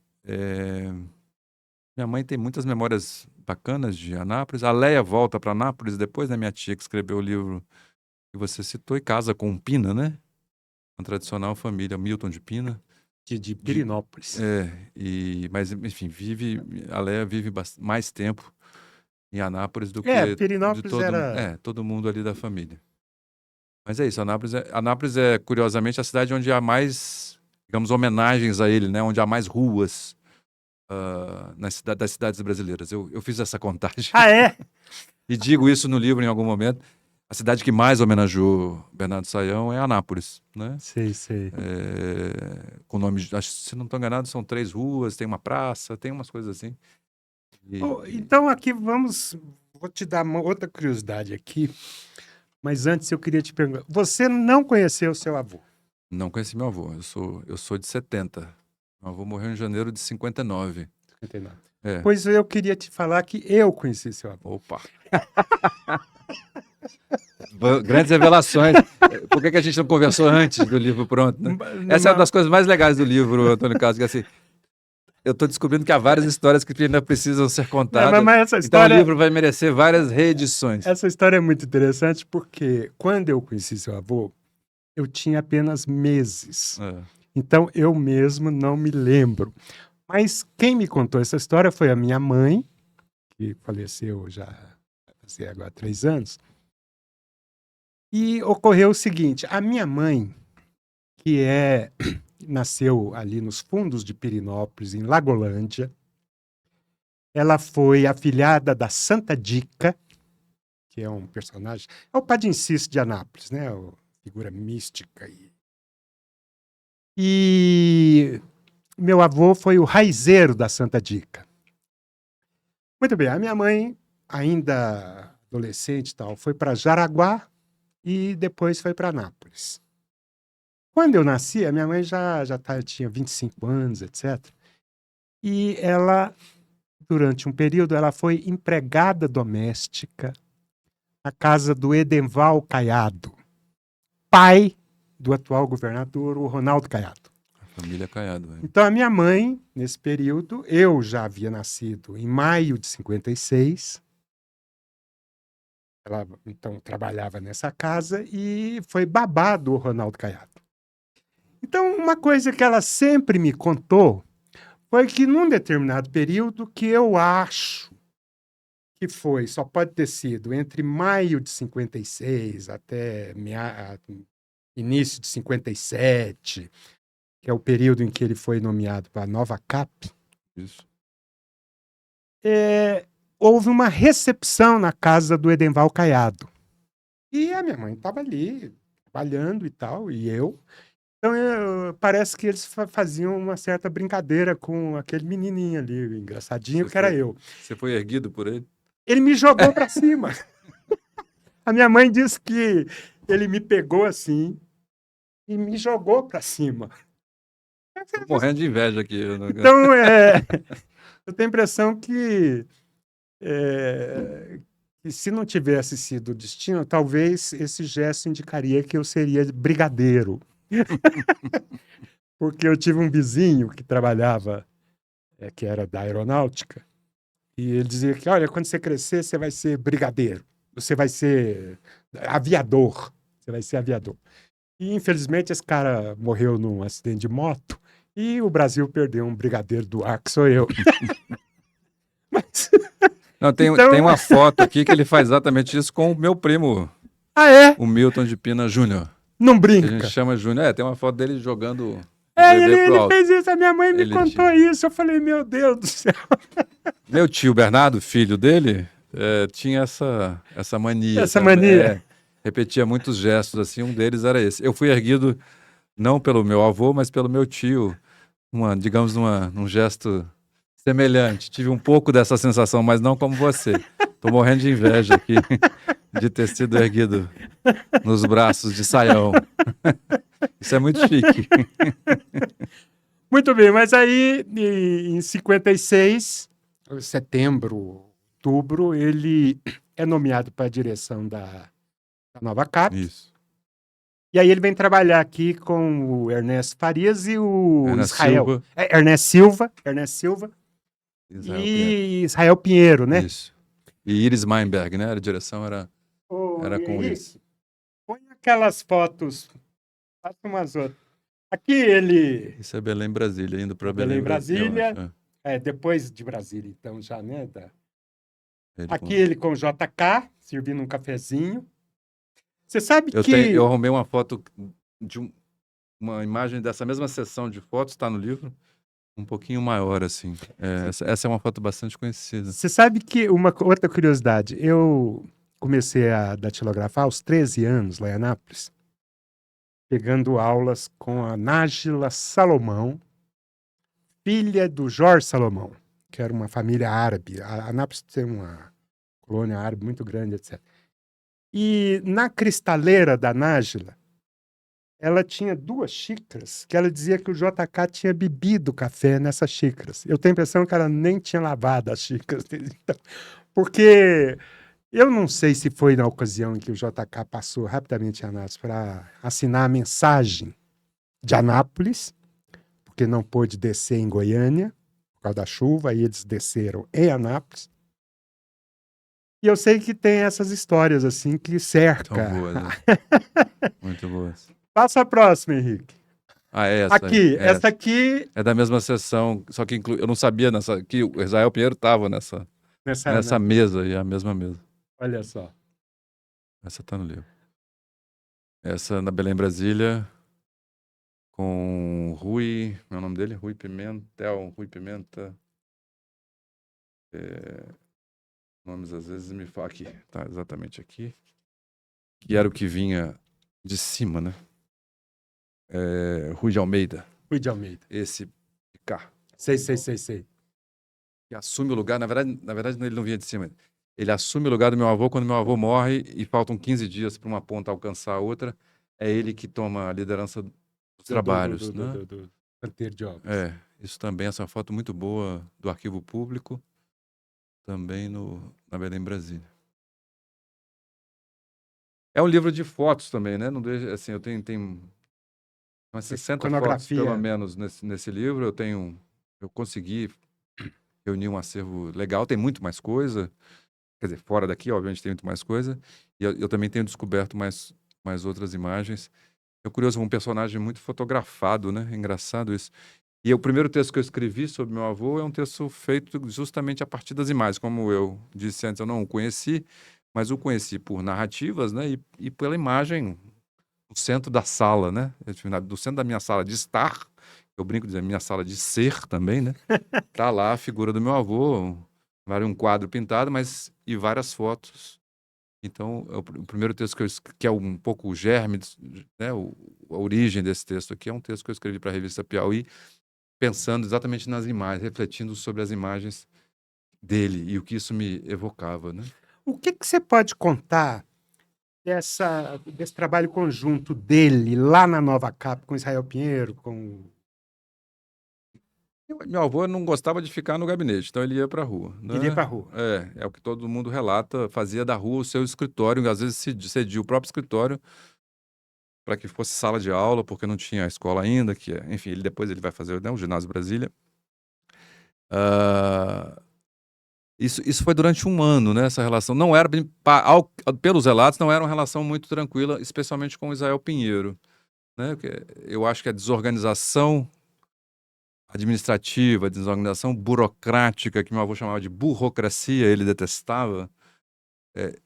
Minha mãe tem muitas memórias bacanas de Anápolis. A Leia volta para Anápolis depois, né? Minha tia que escreveu o livro que você citou e casa com um Pina, né? Uma tradicional família Milton de Pina. De Pirinópolis. Mas, enfim, a Leia vive mais tempo em Anápolis do que Pirinópolis de era... todo mundo ali da família. Mas é isso, Anápolis é, curiosamente, a cidade onde há mais, digamos, homenagens a ele, né? Onde há mais ruas das cidades brasileiras. Eu fiz essa contagem Ah, é? e digo isso no livro em algum momento. A cidade que mais homenageou Bernardo Sayão é Anápolis, né? Sei, sei. Com nome, acho, se não estou enganado, são 3 ruas, tem uma praça, tem umas coisas assim. Oh, então aqui vou te dar uma outra curiosidade aqui, mas antes eu queria te perguntar, você não conheceu seu avô? Não conheci meu avô, eu sou de 70. Meu avô morreu em janeiro de 59. 59. É. Pois eu queria te falar que eu conheci seu avô. Opa! Grandes revelações. Por que a gente não conversou antes do livro pronto, né? Essa é uma das coisas mais legais do livro, Antônio Carlos, que assim, eu estou descobrindo que há várias histórias que ainda precisam ser contadas. Mas essa Então história, o livro vai merecer várias reedições. essa história é muito interessante porque quando eu conheci seu avô, eu tinha apenas meses. Então eu mesmo não me lembro. Mas quem me contou essa história foi a minha mãe, que faleceu já vai agora 3 anos. E ocorreu o seguinte, a minha mãe, que nasceu ali nos fundos de Pirinópolis, em Lagolândia, ela foi afilhada da Santa Dica, que é um personagem, é o Padre Inciso de Anápolis, né? Figura mística. E meu avô foi o raizeiro da Santa Dica. Muito bem, a minha mãe, ainda adolescente e tal, foi para Jaraguá e depois foi para Anápolis. Quando eu nasci, a minha mãe já tinha 25 anos, etc. E ela, durante um período, ela foi empregada doméstica na casa do Edenval Caiado, pai do atual governador, o Ronaldo Caiado. A família Caiado. Então, a minha mãe, nesse período, eu já havia nascido em maio de 56. Ela, então, trabalhava nessa casa e foi babá do Ronaldo Caiado. Então, uma coisa que ela sempre me contou foi que num determinado período, que eu acho que só pode ter sido entre maio de 56 até início de 57, que é o período em que ele foi nomeado para a nova CAP. Isso. Houve uma recepção na casa do Edenval Caiado. E a minha mãe estava ali, trabalhando e tal, e eu. Então, parece que eles faziam uma certa brincadeira com aquele menininho ali, engraçadinho, que era eu. Você foi erguido por ele? Ele me jogou para cima. A minha mãe disse que ele me pegou assim e me jogou para cima. Tô morrendo de inveja aqui. Então, eu tenho a impressão que se não tivesse sido o destino, talvez esse gesto indicaria que eu seria brigadeiro. Porque eu tive um vizinho que trabalhava, que era da aeronáutica, e ele dizia que, olha, quando você crescer, você vai ser brigadeiro, você vai ser aviador, você vai ser aviador. E, infelizmente, esse cara morreu num acidente de moto e o Brasil perdeu um brigadeiro do ar, que sou eu. Mas... Não, tem uma foto aqui que ele faz exatamente isso com o meu primo. Ah, é? O Milton de Pina Júnior. Não brinca. A gente chama Júnior. Tem uma foto dele jogando ele fez isso, a minha mãe me contou isso. Eu falei, meu Deus do céu. Meu tio Bernardo, filho dele, tinha essa mania. Essa mania. Repetia muitos gestos assim, um deles era esse. Eu fui erguido não pelo meu avô, mas pelo meu tio, digamos, num gesto semelhante. Tive um pouco dessa sensação, mas não como você. Tô morrendo de inveja aqui de ter sido erguido nos braços de Sayão. Isso é muito chique. Muito bem, mas aí em 56, setembro, outubro, ele é nomeado para a direção da nova CAP. Isso. E aí ele vem trabalhar aqui com o Ernesto Farias e o Israel. Ernesto Silva. E Israel Pinheiro, né? Isso. E Iris Meinberg, né? A direção era com isso. Põe aquelas fotos, faça umas outras. Aqui ele... Isso é Belém, Brasília, indo para Belém, Brasília. Depois de Brasília, então, já, né? Aqui ele com o JK, servindo um cafezinho. Você sabe que Eu arrumei uma foto de uma imagem dessa mesma sessão de fotos, está no livro, um pouquinho maior, assim. Essa é uma foto bastante conhecida. Você sabe que uma outra curiosidade, eu comecei a datilografar aos 13 anos lá em Anápolis, pegando aulas com a Nájila Salomão, filha do Jorge Salomão, que era uma família árabe. A Anápolis tem uma colônia árabe muito grande, etc. E na cristaleira da Nájila, ela tinha 2 xícaras que ela dizia que o JK tinha bebido café nessas xícaras. Eu tenho a impressão que ela nem tinha lavado as xícaras. Então, porque eu não sei se foi na ocasião em que o JK passou rapidamente em Anápolis para assinar a mensagem de Anápolis, porque não pôde descer em Goiânia, por causa da chuva, aí eles desceram em Anápolis. E eu sei que tem essas histórias assim que cerca. São boas, né? Muito boas. Passa a próxima, Henrique. Essa. Aqui, essa aqui. É da mesma sessão, só que eu não sabia que o Israel Pinheiro estava nessa mesa, e a mesma mesa. Olha só. Essa tá no livro. Essa na Belém, Brasília, com Rui, meu nome dele? Rui Pimentel, Rui Pimenta. Nomes às vezes me falam aqui, tá exatamente aqui. Que era o que vinha de cima, né? Rui de Almeida. Rui de Almeida. Esse de cá. Sei. Que assume o lugar, na verdade ele não vinha de cima. Ele assume o lugar do meu avô quando meu avô morre e faltam 15 dias para uma ponta alcançar a outra. É ele que toma a liderança dos trabalhos, né? Do canteiro de obras. Isso também, essa é uma foto muito boa do Arquivo Público, também na Belém, Brasília. É um livro de fotos também, né? Não deixa, assim, eu tenho umas 60 fotos, pelo menos, nesse livro. Eu consegui reunir um acervo legal, tem muito mais coisa. Quer dizer, fora daqui, obviamente, tem muito mais coisa. E eu também tenho descoberto mais outras imagens. É curioso, um personagem muito fotografado, né? É engraçado isso. E o primeiro texto que eu escrevi sobre meu avô é um texto feito justamente a partir das imagens. Como eu disse antes, eu não o conheci, mas o conheci por narrativas, né? E pela imagem no centro da sala, né? Do centro da minha sala de estar, eu brinco dizendo minha sala de ser também, né? Tá lá a figura do meu avô, um quadro pintado, e várias fotos. Então, o primeiro texto que é um pouco o germe, né? A origem desse texto aqui é um texto que eu escrevi para a revista Piauí, pensando exatamente nas imagens, refletindo sobre as imagens dele e o que isso me evocava, né? O que você pode contar desse trabalho conjunto dele lá na Nova Cap com Israel Pinheiro, com... Meu avô não gostava de ficar no gabinete, então ele ia para a rua. Né? Ele ia para a rua. É o que todo mundo relata, fazia da rua o seu escritório, às vezes cedia o próprio escritório para que fosse sala de aula, porque não tinha a escola ainda, enfim, depois ele vai fazer, né, o Ginásio Brasília. Isso foi durante um ano, né, essa relação. Não era, pelos relatos, não era uma relação muito tranquila, especialmente com o Israel Pinheiro. Né? Eu acho que a desorganização administrativa, a desorganização burocrática, que meu avô chamava de burocracia, ele detestava,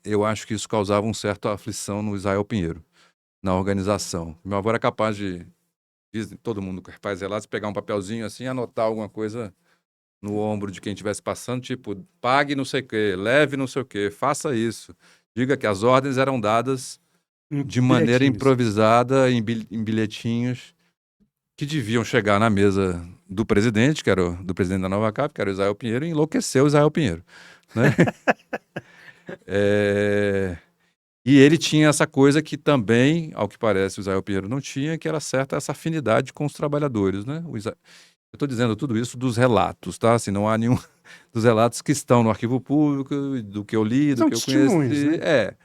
eu acho que isso causava uma certa aflição no Israel Pinheiro, na organização. Meu avô era capaz todo mundo que faz relatos, pegar um papelzinho assim e anotar alguma coisa no ombro de quem estivesse passando, tipo, pague não sei o quê, leve não sei o quê, faça isso. Diga que as ordens eram dadas de maneira improvisada, em bilhetinhos, que deviam chegar na mesa do presidente, do presidente da Nova Cap, que era o Israel Pinheiro, e enlouqueceu o Israel Pinheiro. Né? E ele tinha essa coisa que também, ao que parece, o Israel Pinheiro não tinha, que era certa essa afinidade com os trabalhadores. Né? Eu estou dizendo tudo isso dos relatos, tá? Assim, não há nenhum dos relatos que estão no Arquivo Público, do que eu li, do que eu conheci. Né?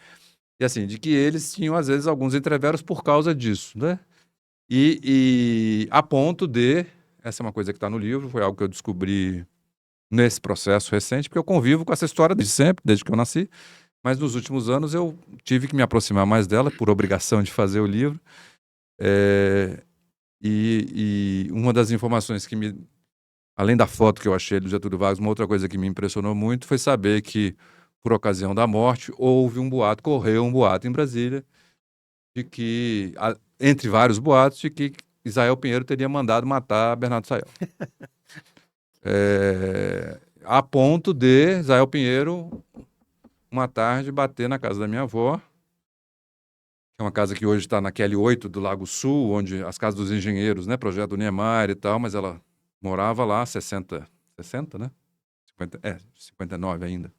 E assim, de que eles tinham, às vezes, alguns entreveros por causa disso, né? E a ponto de... Essa é uma coisa que está no livro, foi algo que eu descobri nesse processo recente, porque eu convivo com essa história desde sempre, desde que eu nasci, mas nos últimos anos eu tive que me aproximar mais dela, por obrigação de fazer o livro. E uma das informações que além da foto que eu achei do Getúlio Vargas, uma outra coisa que me impressionou muito foi saber que, por ocasião da morte, correu um boato em Brasília, de que, entre vários boatos, de que Israel Pinheiro teria mandado matar Bernardo Sayão. A ponto de Israel Pinheiro, uma tarde, bater na casa da minha avó, que é uma casa que hoje está na QL8 do Lago Sul, onde as casas dos engenheiros, né, projeto do Niemeyer e tal, mas ela morava lá, 60, né? 59 ainda.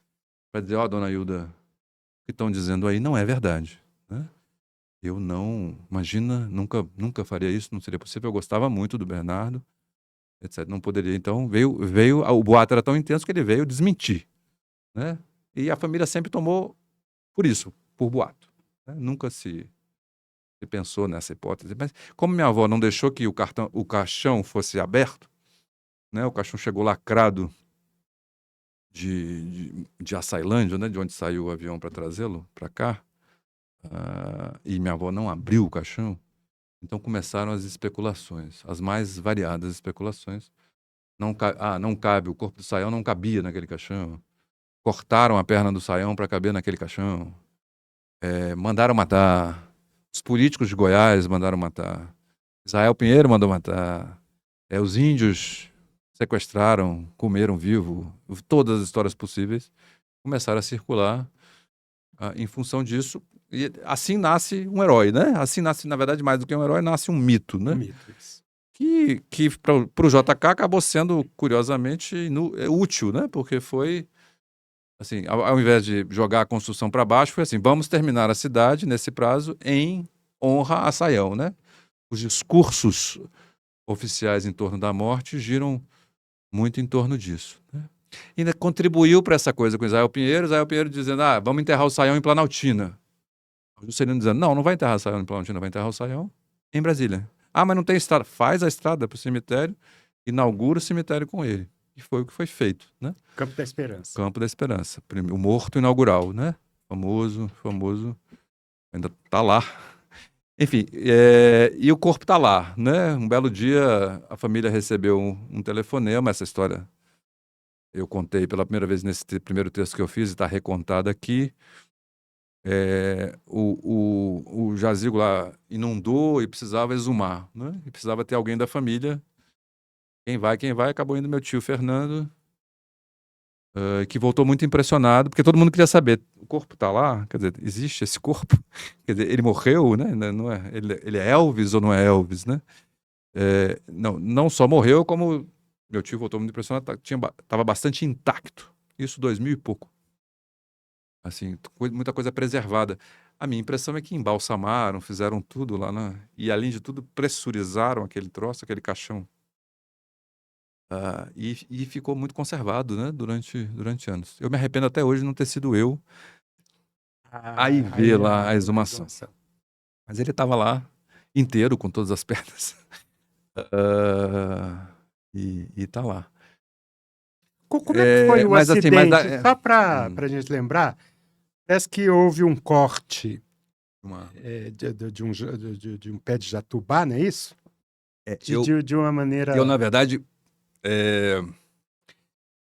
Para dizer, ó, dona Hilda, o que estão dizendo aí não é verdade, né? Eu não, imagina, nunca faria isso, não seria possível. Eu gostava muito do Bernardo, etc. Não poderia. Então, o boato era tão intenso que ele veio desmentir, né? E a família sempre tomou por isso, por boato, né? Nunca se pensou nessa hipótese. Mas como minha avó não deixou que o caixão fosse aberto, né? O caixão chegou lacrado de Açailândia, né? De onde saiu o avião para trazê-lo para cá. E minha avó não abriu o caixão. Então começaram as especulações, as mais variadas especulações. Não cabe, o corpo do Sayão não cabia naquele caixão. Cortaram a perna do Sayão para caber naquele caixão. Mandaram matar. Os políticos de Goiás mandaram matar. Israel Pinheiro mandou matar. Os índios sequestraram, comeram vivo. Todas as histórias possíveis começaram a circular em função disso. E assim nasce um herói, né? Assim nasce, na verdade, mais do que um herói, nasce um mito, né? Um mito, isso. Que para o JK acabou sendo, curiosamente, útil, né? Porque foi, assim, ao invés de jogar a construção para baixo, foi assim, vamos terminar a cidade nesse prazo em honra a Sayão, né? Os discursos oficiais em torno da morte giram muito em torno disso, né? E ainda contribuiu para essa coisa com Israel Pinheiro dizendo, vamos enterrar o Sayão em Planaltina. O Juscelino dizendo, não vai enterrar o Sayão em Planaltina, vai enterrar o Sayão em Brasília. Mas não tem estrada. Faz a estrada para o cemitério, inaugura o cemitério com ele. E foi o que foi feito, né? Campo da Esperança. Campo da Esperança. O morto inaugural, né? Famoso, ainda tá lá. Enfim, e o corpo tá lá, né? Um belo dia, a família recebeu um telefonema, essa história eu contei pela primeira vez nesse primeiro texto que eu fiz, e está recontado aqui. O jazigo lá inundou e precisava exumar, né? E precisava ter alguém da família. Quem vai, acabou indo meu tio Fernando, que voltou muito impressionado, porque todo mundo queria saber, o corpo tá lá? Quer dizer, existe esse corpo? Quer dizer, ele morreu, né? Não é, ele é Elvis ou não é Elvis, né? Não só morreu, como meu tio voltou muito impressionado, estava bastante intacto. Isso 2000 e pouco. Assim, muita coisa preservada. A minha impressão é que embalsamaram, fizeram tudo lá, e além de tudo, pressurizaram aquele troço, aquele caixão. E ficou muito conservado, né, durante anos. Eu me arrependo até hoje de não ter sido eu aí ver lá a exumação. Mas ele estava lá, inteiro, com todas as pernas. E tá lá. Como é que foi o mas, assim, acidente? Só para a gente lembrar, parece que houve um corte de um pé de jatubá, não é isso? De uma maneira... Eu, na verdade,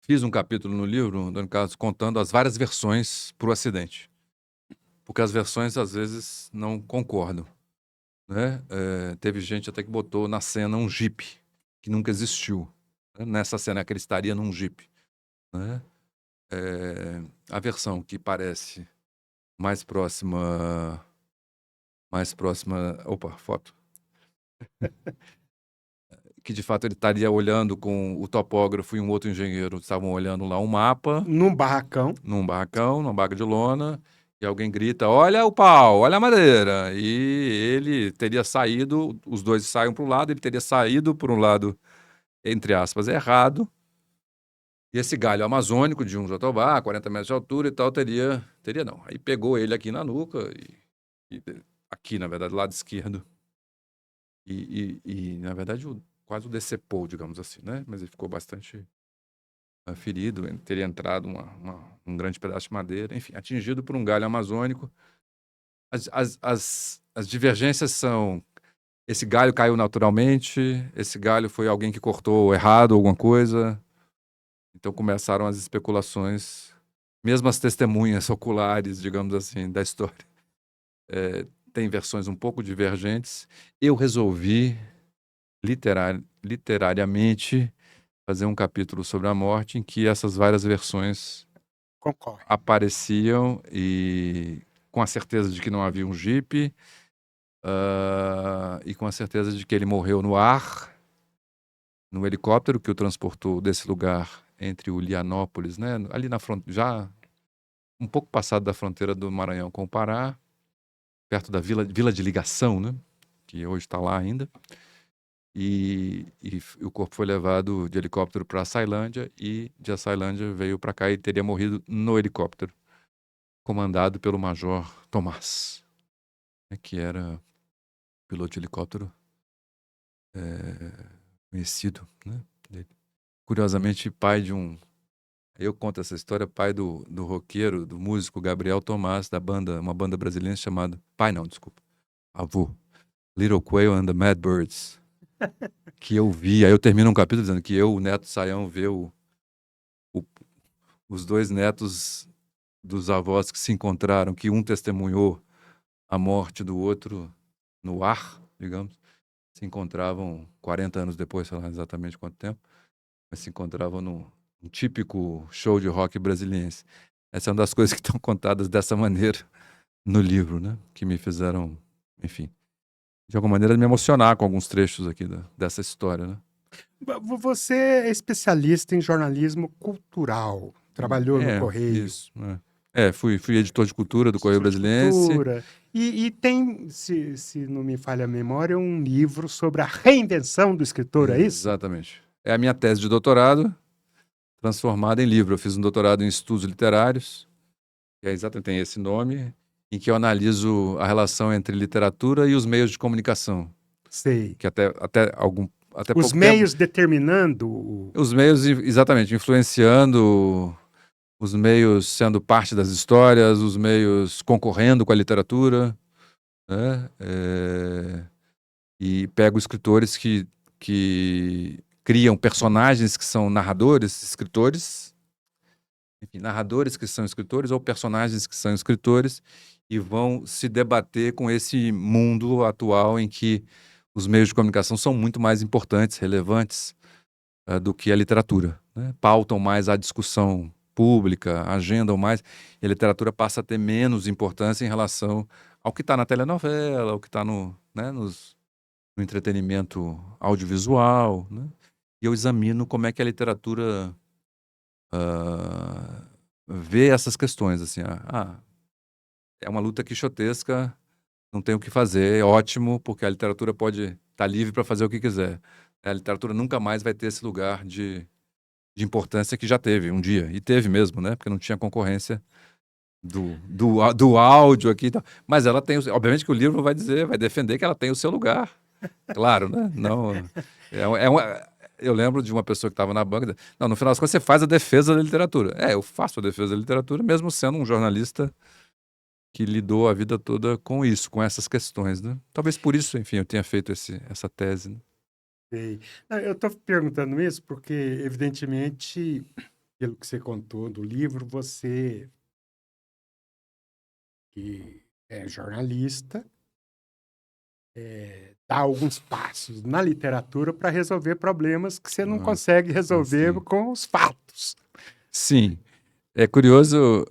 fiz um capítulo no livro, Antônio Carlos, contando as várias versões para o acidente. Porque as versões, às vezes, não concordam, né? Teve gente até que botou na cena um jipe, que nunca existiu. Né? Nessa cena que ele estaria num jipe, né? A versão que parece mais próxima... Opa, foto. Que, de fato, ele estaria olhando com o topógrafo e um outro engenheiro, estavam olhando lá um mapa. Num barracão, numa barraca de lona, e alguém grita, olha o pau, olha a madeira. E ele teria saído, os dois saem para o lado, ele teria saído por um lado, entre aspas, errado. E esse galho amazônico de um jatobá, 40 metros de altura e tal, teria não. Aí pegou ele aqui na nuca, e aqui, na verdade, lado esquerdo. E na verdade, quase o decepou, digamos assim, né? Mas ele ficou bastante ferido, teria entrado um grande pedaço de madeira, enfim, atingido por um galho amazônico. As divergências são: esse galho caiu naturalmente, esse galho foi alguém que cortou errado alguma coisa. Então começaram as especulações, mesmo as testemunhas oculares, digamos assim, da história, tem versões um pouco divergentes. Eu resolvi literariamente fazer um capítulo sobre a morte em que essas várias versões Concorre. apareciam e com a certeza de que não havia um jipe, e com a certeza de que ele morreu no ar, no helicóptero que o transportou desse lugar entre o Lianópolis, né, ali na fronteira, já um pouco passado da fronteira do Maranhão com o Pará, perto da Vila de Ligação, né, que hoje está lá ainda. E o corpo foi levado de helicóptero para a Açailândia e de Açailândia veio para cá e teria morrido no helicóptero, comandado pelo Major Tomás, né, que era piloto de helicóptero conhecido, né, dele. Curiosamente, pai de um... Eu conto essa história, pai do roqueiro, do músico Gabriel Tomás, da banda, uma banda brasileira chamada... Pai não, desculpa. Avô. Little Quail and the Mad Birds. Que eu vi, aí eu termino um capítulo dizendo que eu, o Neto Saião, vê os dois netos dos avós que se encontraram, que um testemunhou a morte do outro no ar, digamos, se encontravam 40 anos depois, sei lá exatamente quanto tempo, mas se encontravam num típico show de rock brasiliense. Essa é uma das coisas que estão contadas dessa maneira no livro, né? Que me fizeram, enfim, de alguma maneira me emocionar com alguns trechos aqui dessa história, né? Você é especialista em jornalismo cultural. Trabalhou no Correio. Isso. Fui editor de cultura do Correio Brasiliense. Cultura. E tem, se não me falha a memória, um livro sobre a reinvenção do escritor, é isso? Exatamente. É a minha tese de doutorado, transformada em livro. Eu fiz um doutorado em estudos literários, que é exatamente, tem esse nome, em que eu analiso a relação entre literatura e os meios de comunicação. Sei. Que até Os meios determinando... Os meios, exatamente, influenciando, os meios sendo parte das histórias, os meios concorrendo com a literatura, né? E pego escritores que criam personagens que são narradores, escritores, enfim, narradores que são escritores ou personagens que são escritores e vão se debater com esse mundo atual em que os meios de comunicação são muito mais importantes, relevantes do que a literatura, né? Pautam mais a discussão pública, agendam mais, e a literatura passa a ter menos importância em relação ao que está na telenovela, ao que está no entretenimento audiovisual, né? E eu examino como é que a literatura vê essas questões, assim, é uma luta quixotesca, não tem o que fazer, é ótimo, porque a literatura pode estar livre para fazer o que quiser. A literatura nunca mais vai ter esse lugar de importância que já teve um dia, e teve mesmo, né? Porque não tinha concorrência do áudio aqui e tal. Mas ela tem, obviamente que o livro vai defender que ela tem o seu lugar. Claro, né? Não, eu lembro de uma pessoa que estava na banca. Não, no final das contas, você faz a defesa da literatura. Eu faço a defesa da literatura, mesmo sendo um jornalista que lidou a vida toda com isso, com essas questões, né? Talvez por isso, enfim, eu tenha feito essa tese, né? Sei. Não, eu estou perguntando isso porque, evidentemente, pelo que você contou do livro, você, que é jornalista, dá alguns passos na literatura para resolver problemas que você não consegue resolver sim. com os fatos. Sim. É curioso,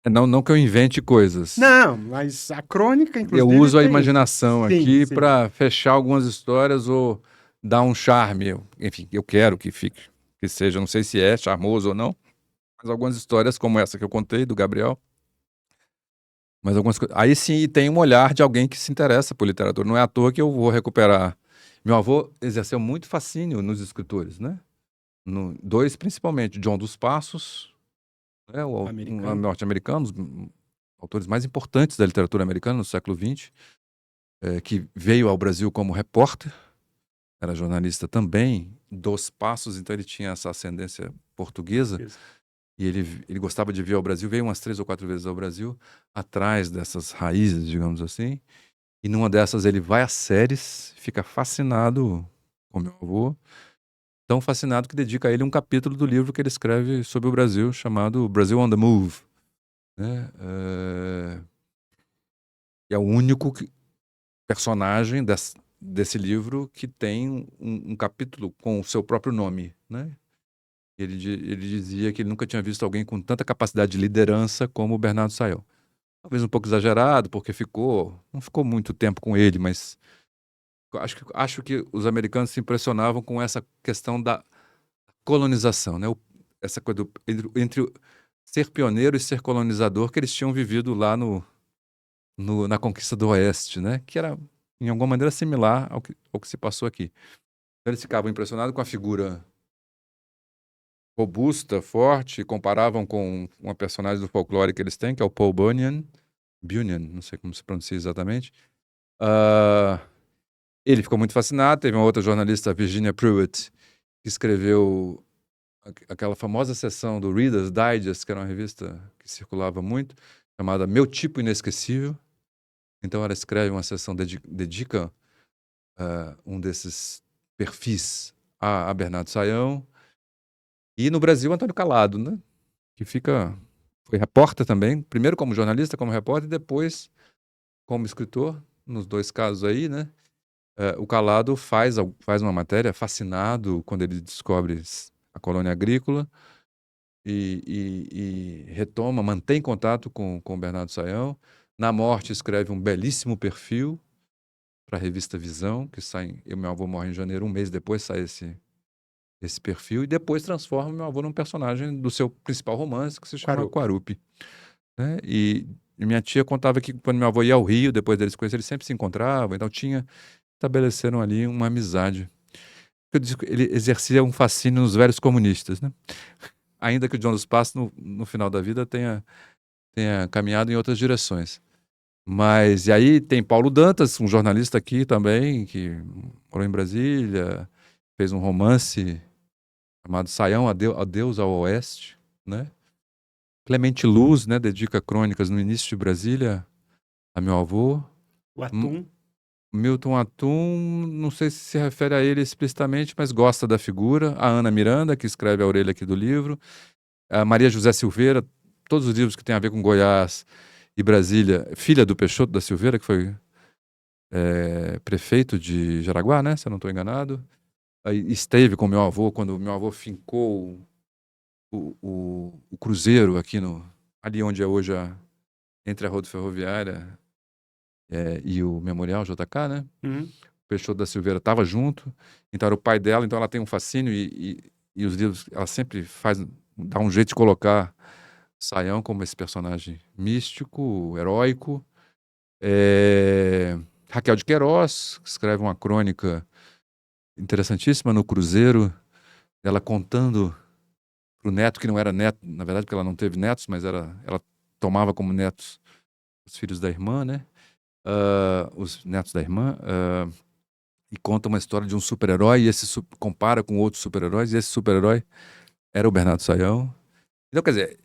não que eu invente coisas. Não, mas a crônica, inclusive, Eu uso a tem imaginação isso. aqui Sim. para fechar algumas histórias ou dar um charme. Enfim, eu quero que fique, que seja, não sei se é charmoso ou não, mas algumas histórias como essa que eu contei do Gabriel. Mas algumas coisas. Aí sim tem um olhar de alguém que se interessa por literatura. Não é à toa que eu vou recuperar. Meu avô exerceu muito fascínio nos escritores, né? Dois principalmente, John dos Passos, né? Norte-americano, um autores mais importantes da literatura americana no século XX, que veio ao Brasil como repórter, era jornalista também dos Passos, então ele tinha essa ascendência portuguesa. Isso. E ele gostava de vir ao Brasil, veio umas 3 ou 4 vezes ao Brasil, atrás dessas raízes, digamos assim. E numa dessas ele vai às séries, fica fascinado com meu avô, tão fascinado que dedica a ele um capítulo do livro que ele escreve sobre o Brasil, chamado Brasil on the Move, né? E é o único personagem desse livro que tem um capítulo com o seu próprio nome, né? Ele dizia que ele nunca tinha visto alguém com tanta capacidade de liderança como o Bernardo Sayão. Talvez um pouco exagerado, porque não ficou muito tempo com ele, mas acho que os americanos se impressionavam com essa questão da colonização, né? Essa coisa entre ser pioneiro e ser colonizador que eles tinham vivido lá na conquista do Oeste, né? Que era, em alguma maneira, similar ao que se passou aqui. Então, eles ficavam impressionados com a figura robusta, forte, comparavam com uma personagem do folclore que eles têm, que é o Paul Bunyan, não sei como se pronuncia exatamente. Ele ficou muito fascinado. Teve uma outra jornalista, Virginia Pruitt, que escreveu aquela famosa seção do Reader's Digest, que era uma revista que circulava muito, chamada Meu Tipo Inesquecível. Então ela escreve uma seção, dedica um desses perfis a Bernardo Sayão. E no Brasil, Antônio Calado, né? Que foi repórter também, primeiro como jornalista, como repórter, e depois como escritor, nos dois casos aí, né? O Calado faz uma matéria fascinado quando ele descobre a colônia agrícola e retoma, mantém contato com o Bernardo Sayão. Na morte, escreve um belíssimo perfil para a revista Visão, que sai. Meu avô morre em janeiro, um mês depois sai esse perfil, e depois transforma meu avô num personagem do seu principal romance, que se chama Quarupi. Né? E minha tia contava que quando meu avô ia ao Rio, depois deles se conhecer, eles sempre se encontravam, então estabeleceram ali uma amizade. Eu disse que ele exercia um fascínio nos velhos comunistas, né? Ainda que o John dos Passos, no final da vida, tenha caminhado em outras direções. Mas, e aí tem Paulo Dantas, um jornalista aqui também, que morou em Brasília, fez um romance chamado Sayão, Adeus ao Oeste, né? Clemente Luz, né, dedica crônicas no início de Brasília a meu avô. O Atum. Milton Atum, não sei se refere a ele explicitamente, mas gosta da figura. A Ana Miranda, que escreve a orelha aqui do livro. A Maria José Silveira, todos os livros que têm a ver com Goiás e Brasília. Filha do Peixoto da Silveira, que foi prefeito de Jaraguá, né? Se eu não estou enganado. Aí esteve com meu avô quando meu avô fincou o cruzeiro aqui ali onde é hoje entre a Rodo Ferroviária e o Memorial JK, né? Uhum. O Peixoto da Silveira estava junto, então era o pai dela, então ela tem um fascínio e os livros, ela sempre dá um jeito de colocar Sayão como esse personagem místico, heróico. Raquel de Queiroz, que escreve uma crônica interessantíssima no Cruzeiro, ela contando para o neto, que não era neto, na verdade, porque ela não teve netos, mas ela tomava como netos os filhos da irmã, né? Os netos da irmã, e conta uma história de um super-herói, e compara com outros super-heróis, e esse super-herói era o Bernardo Sayão. Então, quer dizer,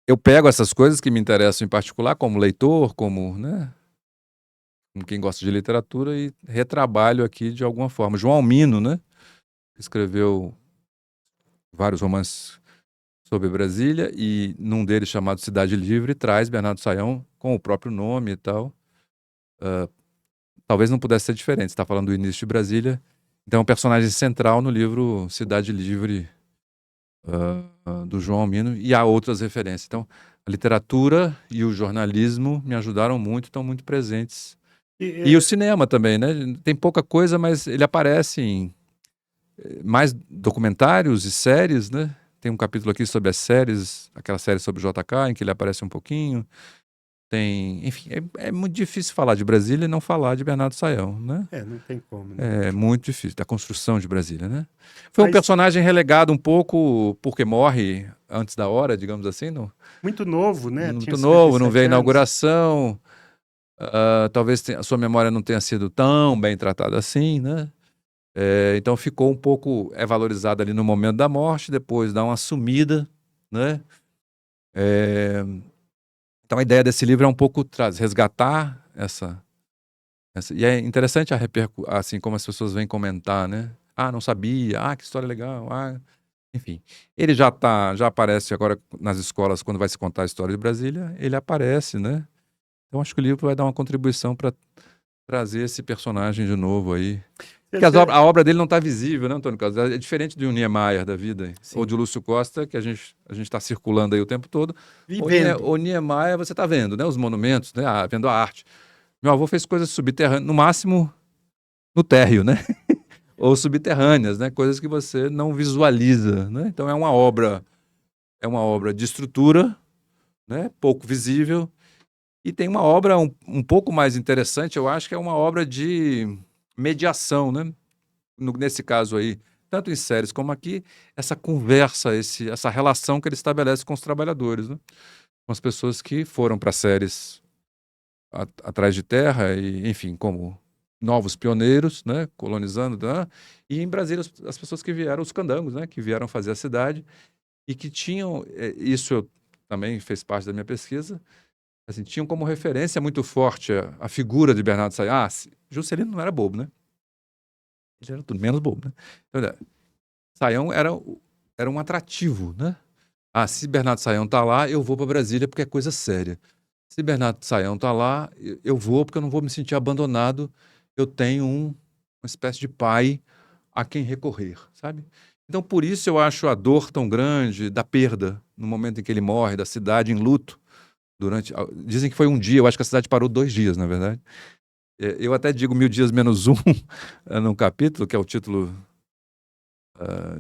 eu pego essas coisas que me interessam em particular, como leitor, como, né, como quem gosta de literatura, e retrabalho aqui de alguma forma. João Almino, né, escreveu vários romances sobre Brasília, e num deles, chamado Cidade Livre, traz Bernardo Sayão com o próprio nome e tal. Talvez não pudesse ser diferente, você está falando do início de Brasília. Então é um personagem central no livro Cidade Livre, do João Almino, e há outras referências. Então, a literatura e o jornalismo me ajudaram muito, estão muito presentes. E o cinema também, né? Tem pouca coisa, mas ele aparece em mais documentários e séries, né? Tem um capítulo aqui sobre as séries, aquela série sobre o JK, em que ele aparece um pouquinho. Enfim, é muito difícil falar de Brasília e não falar de Bernardo Sayão, né? Não tem como, né? É muito difícil, da construção de Brasília, né? Foi um personagem relegado um pouco porque morre antes da hora, digamos assim. Muito novo, né? Muito novo, não vê a inauguração. Talvez a sua memória não tenha sido tão bem tratada assim, né? Então ficou um pouco, valorizado ali no momento da morte, depois dá uma sumida, né? Então a ideia desse livro é um pouco resgatar essa. E é interessante assim como as pessoas vêm comentar, né? Não sabia, que história legal, enfim. Ele já aparece agora nas escolas, quando vai se contar a história de Brasília, ele aparece, né? Então acho que o livro vai dar uma contribuição para trazer esse personagem de novo aí. Porque Você- a obra dele não está visível, né, Antônio Carlos? É diferente de um Niemeyer da vida, Sim. ou de Lúcio Costa, que a gente está circulando aí o tempo todo. Vivendo. O Niemeyer você está vendo, né? Os monumentos, né? Vendo a arte. Meu avô fez coisas subterrâneas, no máximo no térreo, né? Ou subterrâneas, né? Coisas que você não visualiza, né? Então é uma obra de estrutura, né? Pouco visível. E tem uma obra um pouco mais interessante, eu acho que é uma obra de mediação, né? Nesse caso aí, tanto em séries como aqui, essa conversa, essa relação que ele estabelece com os trabalhadores, né? Com as pessoas que foram para séries atrás de terra, e, enfim, como novos pioneiros, né? Colonizando, né? E em Brasília, as pessoas que vieram, os candangos, né? Que vieram fazer a cidade e que tinham, isso eu também fez parte da minha pesquisa, assim, tinham como referência muito forte a figura de Bernardo Sayão. Juscelino não era bobo, né? Ele era tudo menos bobo, né? Então, Sayão era um atrativo, né? Se Bernardo Sayão tá lá, eu vou para Brasília porque é coisa séria. Se Bernardo Sayão tá lá, eu vou porque eu não vou me sentir abandonado. Eu tenho uma espécie de pai a quem recorrer, sabe? Então, por isso eu acho a dor tão grande da perda, no momento em que ele morre, da cidade em luto. Dizem que foi um dia, eu acho que a cidade parou 2 dias, na verdade. Eu até digo 1000 dias menos um num capítulo, que é o título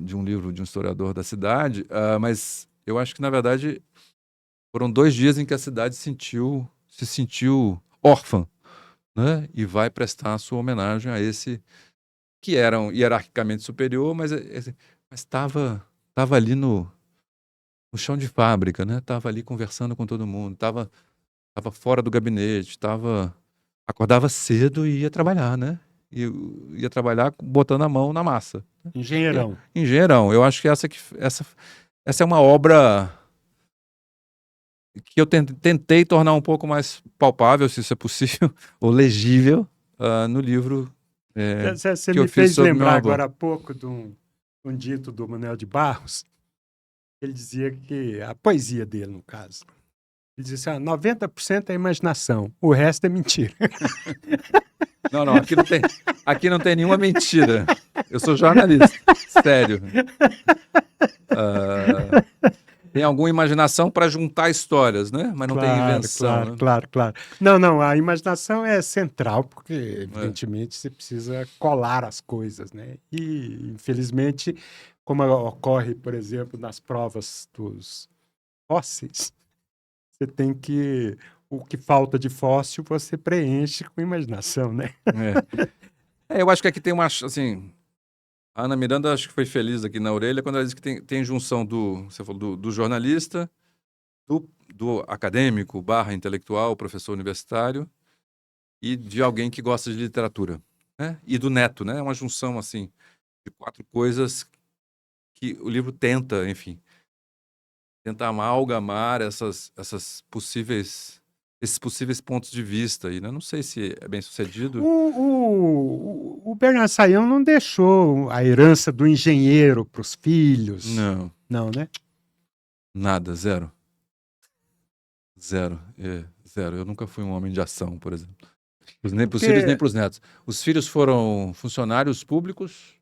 de um livro de um historiador da cidade, mas eu acho que, na verdade, foram 2 dias em que a cidade se sentiu órfã, né? E vai prestar a sua homenagem a esse que era hierarquicamente superior, mas estava ali no chão de fábrica, né? Estava ali conversando com todo mundo, estava fora do gabinete, acordava cedo e ia trabalhar, né? E ia trabalhar botando a mão na massa. Engenheirão. Engenheirão. Eu acho que essa é uma obra que eu tentei tornar um pouco mais palpável, se isso é possível, ou legível, no livro Você que eu me fiz fez sobre meu lembrar avô. agora há pouco de um dito do Manuel de Barros. Ele dizia que, a poesia dele, no caso, ele dizia assim, 90% é imaginação, o resto é mentira. Não, não, aqui não tem nenhuma mentira. Eu sou jornalista, sério. Tem alguma imaginação para juntar histórias, né? Mas não tem Claro, invenção, claro, né? claro, claro. Não, não, a imaginação é central, porque, É. evidentemente, você precisa colar as coisas, né? E, infelizmente, como ocorre, por exemplo, nas provas dos fósseis, você tem que... O que falta de fóssil, você preenche com imaginação, né? Eu acho que aqui tem uma, assim, a Ana Miranda acho que foi feliz aqui na orelha quando ela disse que tem junção você falou, do jornalista, do acadêmico, / intelectual, professor universitário, e de alguém que gosta de literatura, né? E do neto, né? É uma junção, assim, de 4 coisas que o livro tenta, enfim, tenta amalgamar esses possíveis pontos de vista aí, né? Não sei se é bem sucedido. O Bernard Sayão não deixou a herança do engenheiro para os filhos. Não, Não, né? nada, zero. Zero, zero. Eu nunca fui um homem de ação, por exemplo. Nem para os filhos, nem Porque para os netos. Os filhos foram funcionários públicos,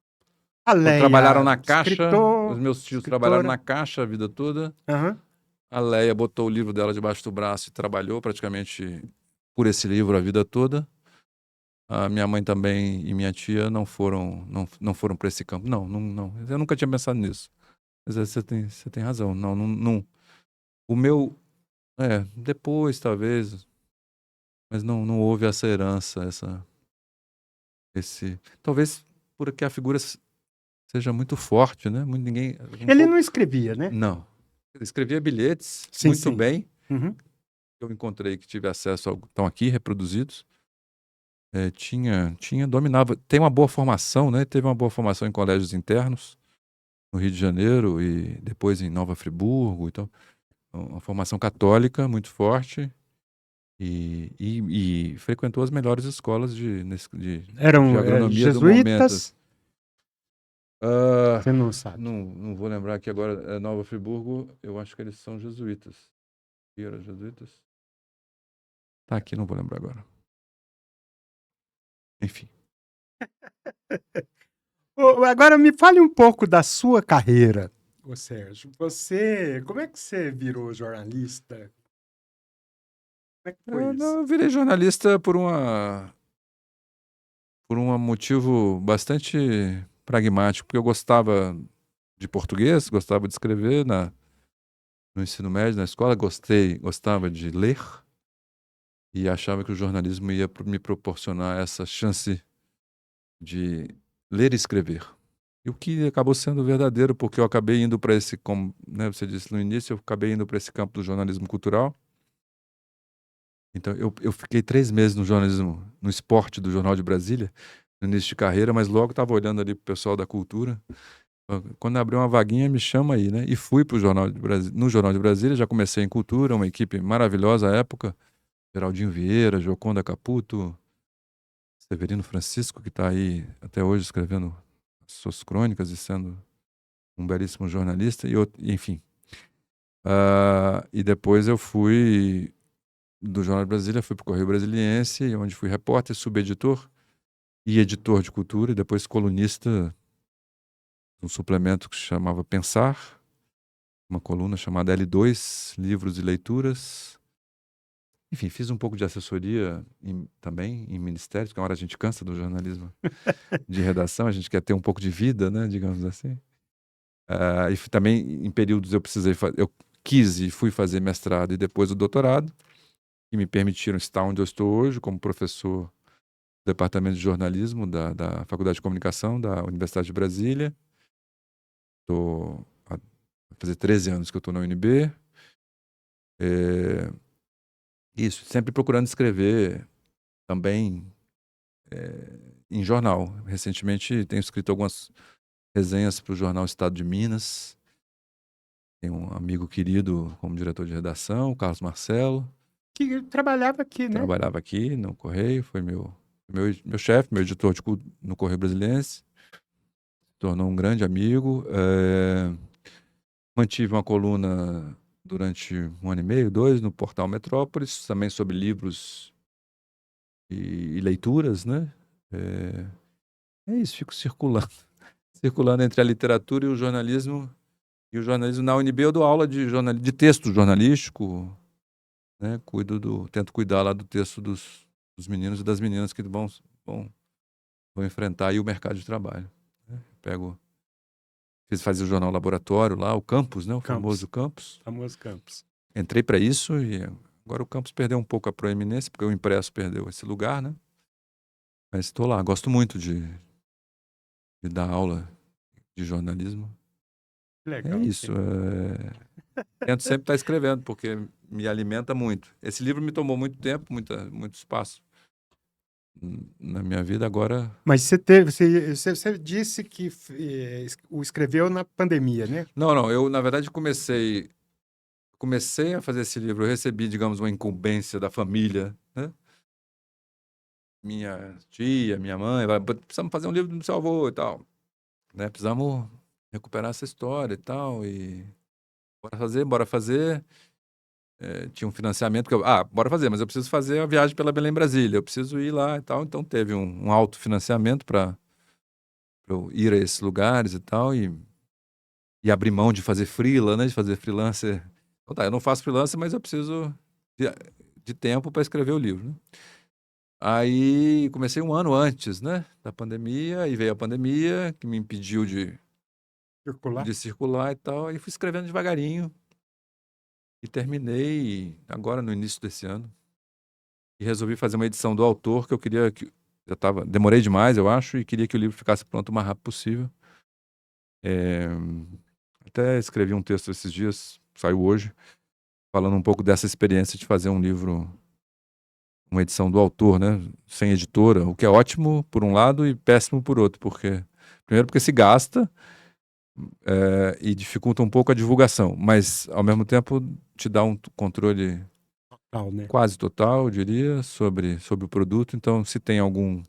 a trabalharam Leia, na Caixa, os meus tios trabalharam escritora, na Caixa a vida toda. aham, A Leia botou o livro dela debaixo do braço e trabalhou praticamente por esse livro a vida toda. A minha mãe também e minha tia não foram para esse campo. Não, não, não. Eu nunca tinha pensado nisso. Mas você tem razão. Não, não, não. O meu, depois talvez, mas não houve essa herança, talvez porque a figura seja muito forte, né? Ninguém, um ele pouco, não escrevia, né? não. Ele escrevia bilhetes Sim, muito sim. bem. Uhum. Eu encontrei que tive acesso estão aqui reproduzidos. Dominava. Tem uma boa formação, né? Teve uma boa formação em colégios internos no Rio de Janeiro e depois em Nova Friburgo, então uma formação católica muito forte e frequentou as melhores escolas de Eram agronomia do momento. jesuítas, você não sabe. Não vou lembrar aqui agora. Nova Friburgo, eu acho que eles são jesuítas. E eram jesuítas? Tá aqui, não vou lembrar agora. Enfim. Agora me fale um pouco da sua carreira, ô Sérgio. Como é que você virou jornalista? Como é que foi isso? Eu virei jornalista por um motivo bastante pragmático, porque eu gostava de português, gostava de escrever no ensino médio, na escola, gostava de ler e achava que o jornalismo ia me proporcionar essa chance de ler e escrever. E o que acabou sendo verdadeiro, porque eu acabei indo para esse, como, né, você disse no início, eu acabei indo para esse campo do jornalismo cultural. Então, eu fiquei 3 meses no jornalismo, no esporte do Jornal de Brasília, no início de carreira, mas logo estava olhando ali pro pessoal da cultura. Quando abriu uma vaguinha, me chama aí, né? E fui pro no Jornal de Brasília, já comecei em cultura, uma equipe maravilhosa à época, Geraldinho Vieira, Joconda Caputo, Severino Francisco, que está aí até hoje escrevendo suas crônicas e sendo um belíssimo jornalista, enfim. E depois eu fui do Jornal de Brasília, fui para o Correio Brasiliense, onde fui repórter, subeditor e editor de cultura, e depois colunista de um suplemento que se chamava Pensar, uma coluna chamada L2, Livros e Leituras. Enfim, fiz um pouco de assessoria também em ministérios, porque uma hora a gente cansa do jornalismo de redação, a gente quer ter um pouco de vida, né, digamos assim. E também em períodos eu quis e fui fazer mestrado e depois o doutorado, que me permitiram estar onde eu estou hoje, como professor do Departamento de Jornalismo da Faculdade de Comunicação da Universidade de Brasília. Estou há fazer 13 anos que eu estou na UNB. Isso, sempre procurando escrever também em jornal. Recentemente tenho escrito algumas resenhas para o jornal Estado de Minas. Tenho um amigo querido como diretor de redação, o Carlos Marcelo. Que trabalhava aqui, né? Trabalhava aqui no Correio, foi meu chefe, meu editor no Correio Brasiliense. Se tornou um grande amigo. Mantive uma coluna durante 1 ano e meio, 2, no portal Metrópolis, também sobre livros e leituras, né? É isso, fico circulando entre a literatura e o jornalismo. E o jornalismo na UNB eu dou aula de texto jornalístico, né? Tento cuidar lá do texto dos meninos e das meninas que vão enfrentar aí o mercado de trabalho, né? Fiz fazer o jornal Laboratório lá, o Campus, né? O famoso Campus. Famoso Campus. Entrei para isso e agora o Campus perdeu um pouco a proeminência, porque o impresso perdeu esse lugar, né? Mas estou lá, gosto muito de dar aula de jornalismo. Legal. É isso. Tento sempre estar escrevendo, porque me alimenta muito. Esse livro me tomou muito tempo, muito espaço na minha vida. Agora... Mas você disse que o escreveu na pandemia, né? Não. Eu, na verdade, comecei a fazer esse livro. Eu recebi, digamos, uma incumbência da família, né? Minha tia, minha mãe, precisamos fazer um livro do seu avô e tal, né? Precisamos recuperar essa história e tal, e bora fazer. Tinha um financiamento que bora fazer, mas eu preciso fazer a viagem pela Belém Brasília, eu preciso ir lá e tal. Então teve um autofinanciamento para eu ir a esses lugares e tal, e abrir mão de fazer freela, né? De fazer freelancer. Então tá, eu não faço freelancer, mas eu preciso de tempo para escrever o livro, né? Aí comecei 1 ano antes, né, da pandemia, e veio a pandemia, que me impediu de circular e tal, e fui escrevendo devagarinho, e terminei agora no início desse ano. E resolvi fazer uma edição do autor, que eu queria demorei demais, eu acho, e queria que o livro ficasse pronto o mais rápido possível. Até escrevi um texto esses dias, saiu hoje, falando um pouco dessa experiência de fazer um livro, uma edição do autor, né, sem editora, o que é ótimo por um lado e péssimo por outro, primeiro porque se gasta e dificulta um pouco a divulgação, mas ao mesmo tempo te dá um controle total, né? Quase total, eu diria, sobre o produto. Então, se tem algum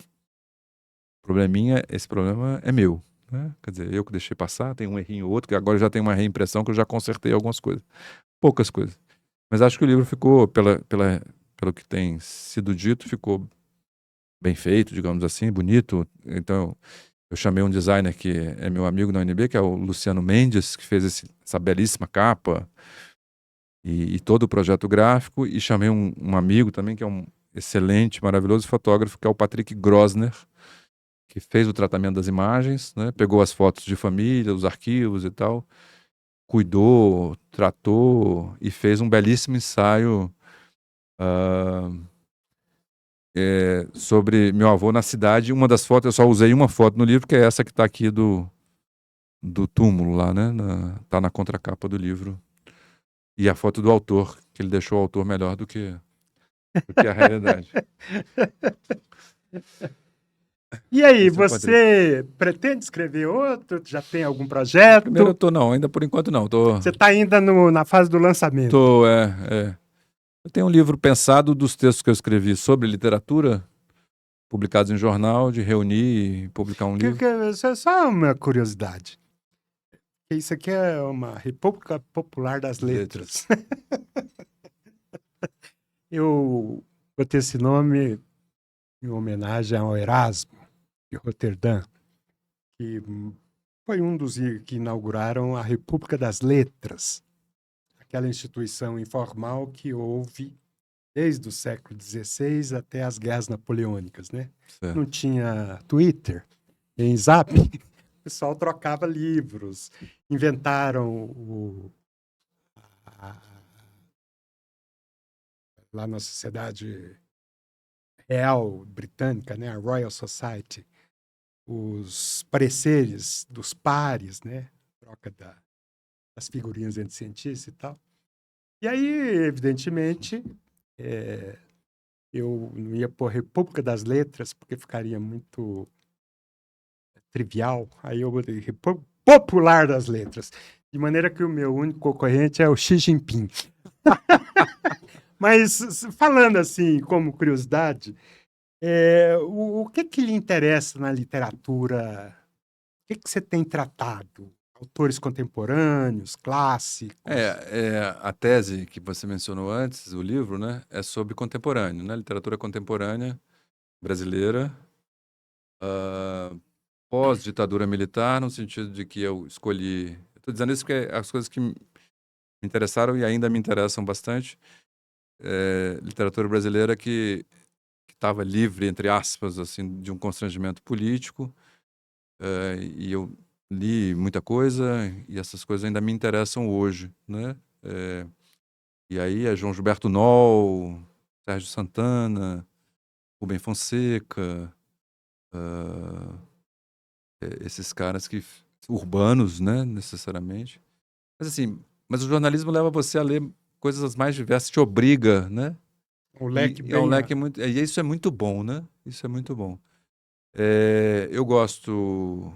probleminha, esse problema é meu, né? Quer dizer, eu que deixei passar, tem um errinho ou outro, que agora já tem uma reimpressão que eu já consertei algumas coisas, poucas coisas. Mas acho que o livro ficou, pela pelo que tem sido dito, ficou bem feito, digamos assim, bonito. Então, eu chamei um designer que é meu amigo na UNB, que é o Luciano Mendes, que fez essa belíssima capa e todo o projeto gráfico, e chamei um amigo também, que é um excelente, maravilhoso fotógrafo, que é o Patrick Grosner, que fez o tratamento das imagens, né? Pegou as fotos de família, os arquivos e tal, cuidou, tratou e fez um belíssimo ensaio sobre meu avô na cidade. Uma das fotos, eu só usei uma foto no livro, que é essa que está aqui do túmulo lá, né? Tá na contracapa do livro. E a foto do autor, que ele deixou o autor melhor do que a realidade. E aí, Esse é o você pretende escrever outro? Já tem algum projeto? Primeiro eu tô, não, ainda por enquanto não. Você está ainda na fase do lançamento. Eu tenho um livro pensado dos textos que eu escrevi sobre literatura, publicados em jornal, de reunir e publicar um livro. Só uma curiosidade. Isso aqui é uma República Popular das Letras. Eu botei esse nome em homenagem ao Erasmo, de Roterdã, que foi um dos que inauguraram a República das Letras, aquela instituição informal que houve desde o século XVI até as guerras napoleônicas, né? Certo. Não tinha Twitter, nem Zap, o pessoal trocava livros, inventaram lá na Sociedade Real Britânica, né, a Royal Society, os pareceres dos pares, né, troca das figurinhas entre cientistas e tal. E aí, evidentemente, eu não ia pôr República das Letras, porque ficaria muito trivial. Aí eu botei República Popular das Letras, de maneira que o meu único concorrente é o Xi Jinping. Mas, falando assim, como curiosidade, o que lhe interessa na literatura? O que você tem tratado? Autores contemporâneos, clássicos? A tese que você mencionou antes, o livro, né, é sobre contemporâneo, né? Literatura contemporânea brasileira, pós-ditadura militar, no sentido de que eu escolhi... Estou dizendo isso porque as coisas que me interessaram e ainda me interessam bastante, literatura brasileira que estava livre, entre aspas, assim, de um constrangimento político, e eu li muita coisa e essas coisas ainda me interessam hoje, né? E aí é João Gilberto Noll, Sérgio Santana, Rubem Fonseca, esses caras urbanos, né, necessariamente. Mas assim, o jornalismo leva você a ler coisas mais diversas, te obriga, né? O leque É um bem... leque muito... E isso é muito bom, né? Isso é muito bom. Eu gosto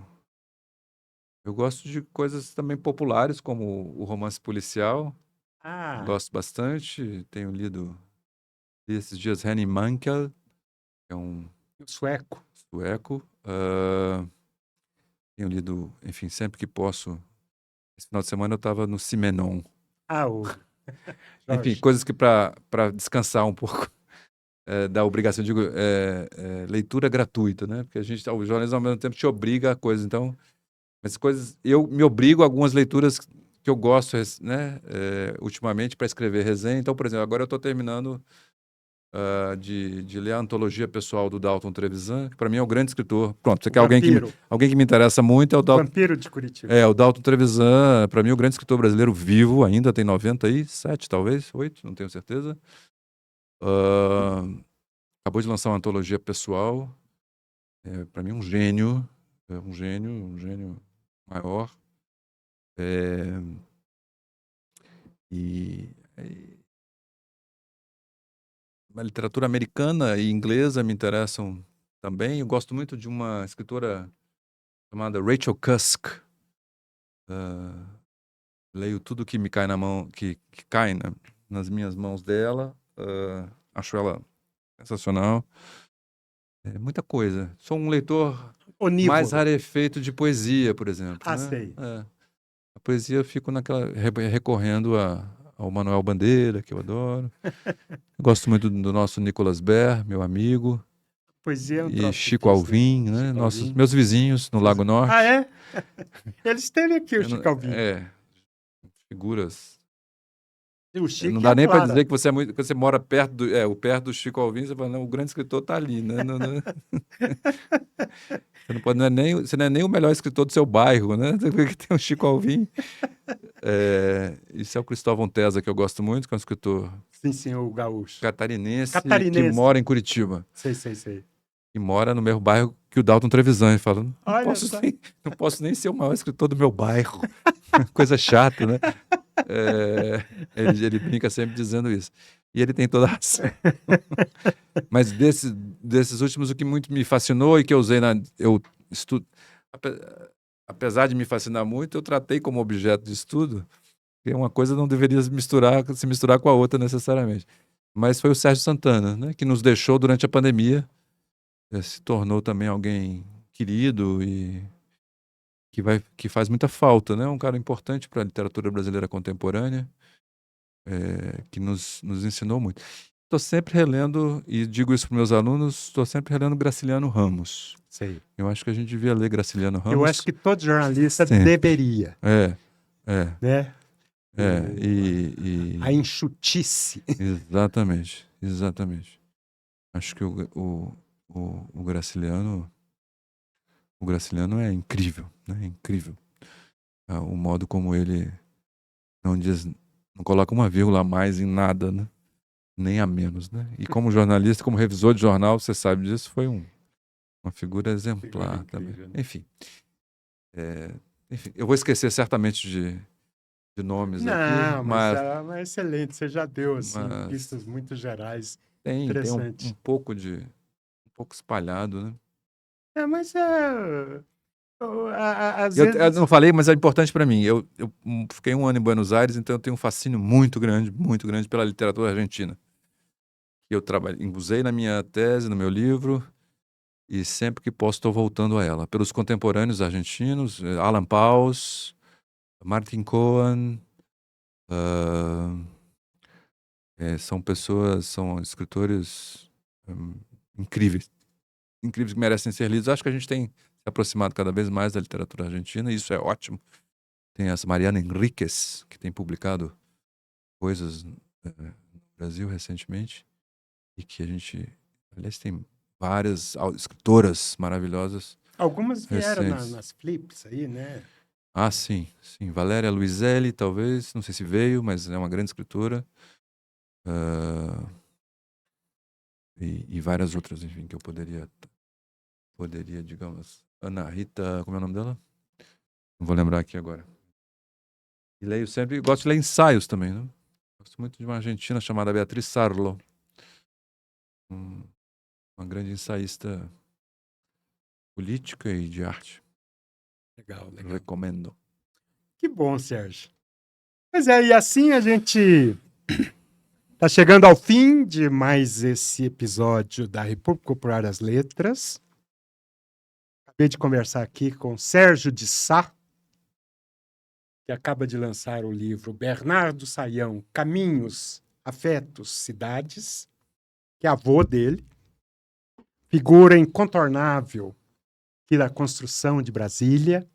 de coisas também populares, como o romance policial. Gosto bastante. Tenho li esses dias Henning Mankell, que é um sueco. Tenho lido, enfim, sempre que posso. Esse final de semana eu estava no Simenon. Enfim, coisas que para descansar um pouco da obrigação, digo, leitura gratuita, né? Porque o jornalismo ao mesmo tempo te obriga a coisas. Então, mas coisas, eu me obrigo a algumas leituras que eu gosto, né? Ultimamente para escrever resenha. Então, por exemplo, agora eu estou terminando de ler a antologia pessoal do Dalton Trevisan, que para mim é o grande escritor. Pronto, você quer alguém que me interessa muito, é o Dalton. Vampiro de Curitiba. O Dalton Trevisan, para mim, o grande escritor brasileiro vivo ainda, tem 97, talvez, 8, não tenho certeza. Acabou de lançar uma antologia pessoal. Para mim, um gênio maior. A literatura americana e inglesa me interessam também. Eu gosto muito de uma escritora chamada Rachel Cusk. Leio tudo que me cai na mão, que cai nas minhas mãos dela. Acho ela sensacional. Muita coisa. Sou um leitor onívoro. Mais rarefeito de poesia, por exemplo. Né? Sei. A poesia eu fico recorrendo ao Manuel Bandeira, que eu adoro. Eu gosto muito do nosso Nicolas Ber, meu amigo. Poesia é um E troço Chico difícil, né? Alvim, né? Chico Alvim. Meus vizinhos no Lago Ah, Norte. é? Ele esteve aqui, o Chico Alvim. Figuras. O Chico Não e dá a nem para Clara. dizer que que você mora perto do Chico Alvim, você fala, não, o grande escritor está ali, né? Você não pode, você não é nem o melhor escritor do seu bairro, né? Você vê que tem o Chico Alvim. Isso é o Cristóvão Tesa, que eu gosto muito, que é um escritor Sim, o gaúcho. catarinense que mora em Curitiba. Sei. E mora no mesmo bairro que o Dalton Trevisan. E fala, Olha só. não posso nem ser o maior escritor do meu bairro. Coisa chata, né? Ele brinca sempre dizendo isso. E ele tem toda a razão. Mas desses últimos, o que muito me fascinou e que eu usei eu estudo, apesar de me fascinar muito, eu tratei como objeto de estudo, que uma coisa não deveria se misturar com a outra necessariamente. Mas foi o Sérgio Santana, né, que nos deixou durante a pandemia, se tornou também alguém querido e que faz muita falta, né? Um cara importante para a literatura brasileira contemporânea, que nos ensinou muito. Estou sempre relendo, e digo isso para meus alunos, estou sempre relendo Graciliano Ramos. Sei. Eu acho que a gente devia ler Graciliano Ramos. Eu acho que todo jornalista deveria. Né? A enxutice. Exatamente. Acho que o Graciliano é incrível, né? É incrível. O modo como ele não coloca uma vírgula a mais em nada, né? Nem a menos, né? E como jornalista, como revisor de jornal, você sabe disso, foi uma figura exemplar também. Né? Enfim, eu vou esquecer certamente de nomes aqui. Mas é excelente, você já deu assim, pistas muito gerais. Tem um pouco espalhado, né? Mas às eu vezes... não falei, mas é importante para mim. Eu fiquei 1 ano em Buenos Aires, então eu tenho um fascínio muito grande pela literatura argentina. Eu usei na minha tese, no meu livro, e sempre que posso estou voltando a ela. Pelos contemporâneos argentinos, Alan Paus, Martin Cohen, são escritores incríveis que merecem ser lidos. Acho que a gente tem se aproximado cada vez mais da literatura argentina, e isso é ótimo. Tem essa Mariana Enríquez, que tem publicado coisas no Brasil recentemente, e que a gente, aliás, tem várias escritoras maravilhosas. Algumas vieram nas flips aí, né? Ah, sim. Valéria Luiselli, talvez, não sei se veio, mas é uma grande escritora. E várias outras, enfim, que eu poderia, digamos, Ana Rita, como é o nome dela? Não vou lembrar aqui agora. E leio sempre, gosto de ler ensaios também, né? Gosto muito de uma argentina chamada Beatriz Sarlo, uma grande ensaísta política e de arte. Legal. Recomendo. Que bom, Sérgio. Pois e assim a gente está chegando ao fim de mais esse episódio da República Popular das Letras. Acabei de conversar aqui com Sérgio de Sá, que acaba de lançar o livro Bernardo Sayão, Caminhos, Afetos, Cidades, que é avô dele, figura incontornável aqui da construção de Brasília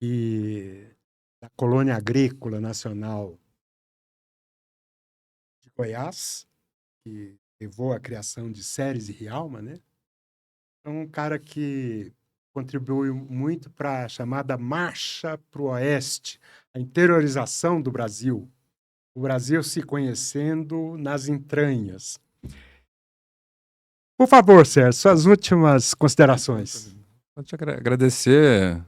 e da colônia agrícola nacional de Goiás, que levou à criação de Ceres e Rialma, né? É um cara que contribuiu muito para a chamada Marcha para o Oeste, a interiorização do Brasil, o Brasil se conhecendo nas entranhas. Por favor, Sérgio, suas últimas considerações. Vou te agradecer.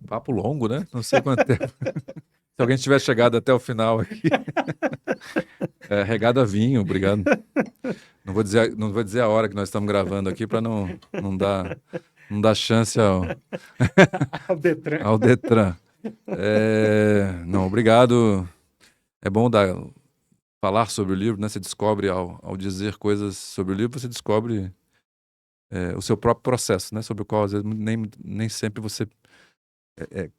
Papo longo, né? Não sei quanto tempo. Se alguém tiver chegado até o final aqui. Regado a vinho, obrigado. Não vou dizer a hora que nós estamos gravando aqui para não dar chance ao Detran. Não, obrigado. É bom falar sobre o livro, né? Você descobre, ao dizer coisas sobre o livro, você descobre o seu próprio processo, né? Sobre o qual, às vezes, nem sempre você...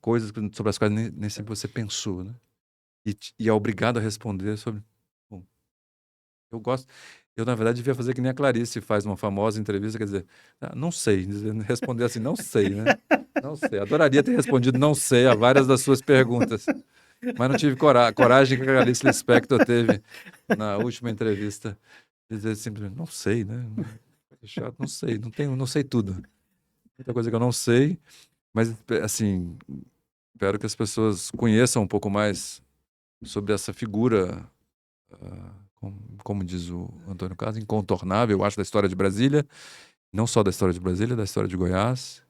coisas sobre as quais nem sempre você pensou, né? e é obrigado a responder sobre. Bom, eu gosto. Eu, na verdade, devia fazer que nem a Clarice faz uma famosa entrevista, quer dizer, não sei, responder assim, não sei, né? Não sei. Adoraria ter respondido não sei a várias das suas perguntas, mas não tive coragem que a Clarice Lispector teve na última entrevista. Dizer simplesmente, não sei, né? Chato, não sei, não sei tudo. Muita coisa que eu não sei, mas, assim, espero que as pessoas conheçam um pouco mais sobre essa figura, como diz o Antônio Carlos, incontornável, eu acho, da história de Brasília, não só da história de Brasília, da história de Goiás,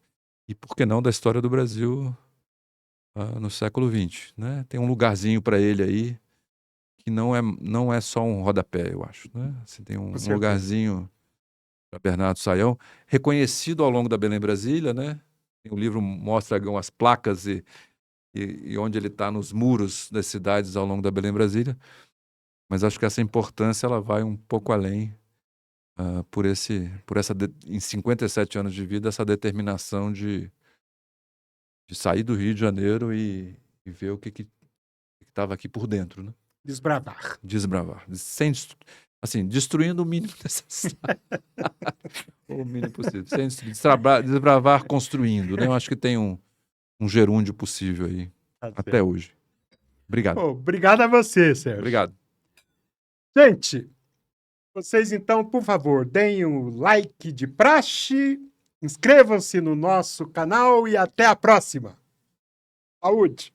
e por que não da história do Brasil no século XX, né? Tem um lugarzinho para ele aí que não é só um rodapé, eu acho, né? Assim, tem Com um certeza. lugarzinho para Bernardo Sayão, reconhecido ao longo da Belém Brasília, né? O livro mostra algumas placas e onde ele está nos muros das cidades ao longo da Belém Brasília, mas acho que essa importância ela vai um pouco além em 57 anos de vida, essa determinação de sair do Rio de Janeiro e ver o que estava aqui por dentro, né? Desbravar. Desbravar. Assim, destruindo o mínimo necessário. O mínimo possível. Sem desbravar construindo, né? Eu acho que tem um gerúndio possível aí, Tá até certo. hoje. Obrigado. Pô, obrigado a você, Sérgio. Obrigado. Gente, vocês então, por favor, deem um like de praxe, inscrevam-se no nosso canal e até a próxima. Saúde!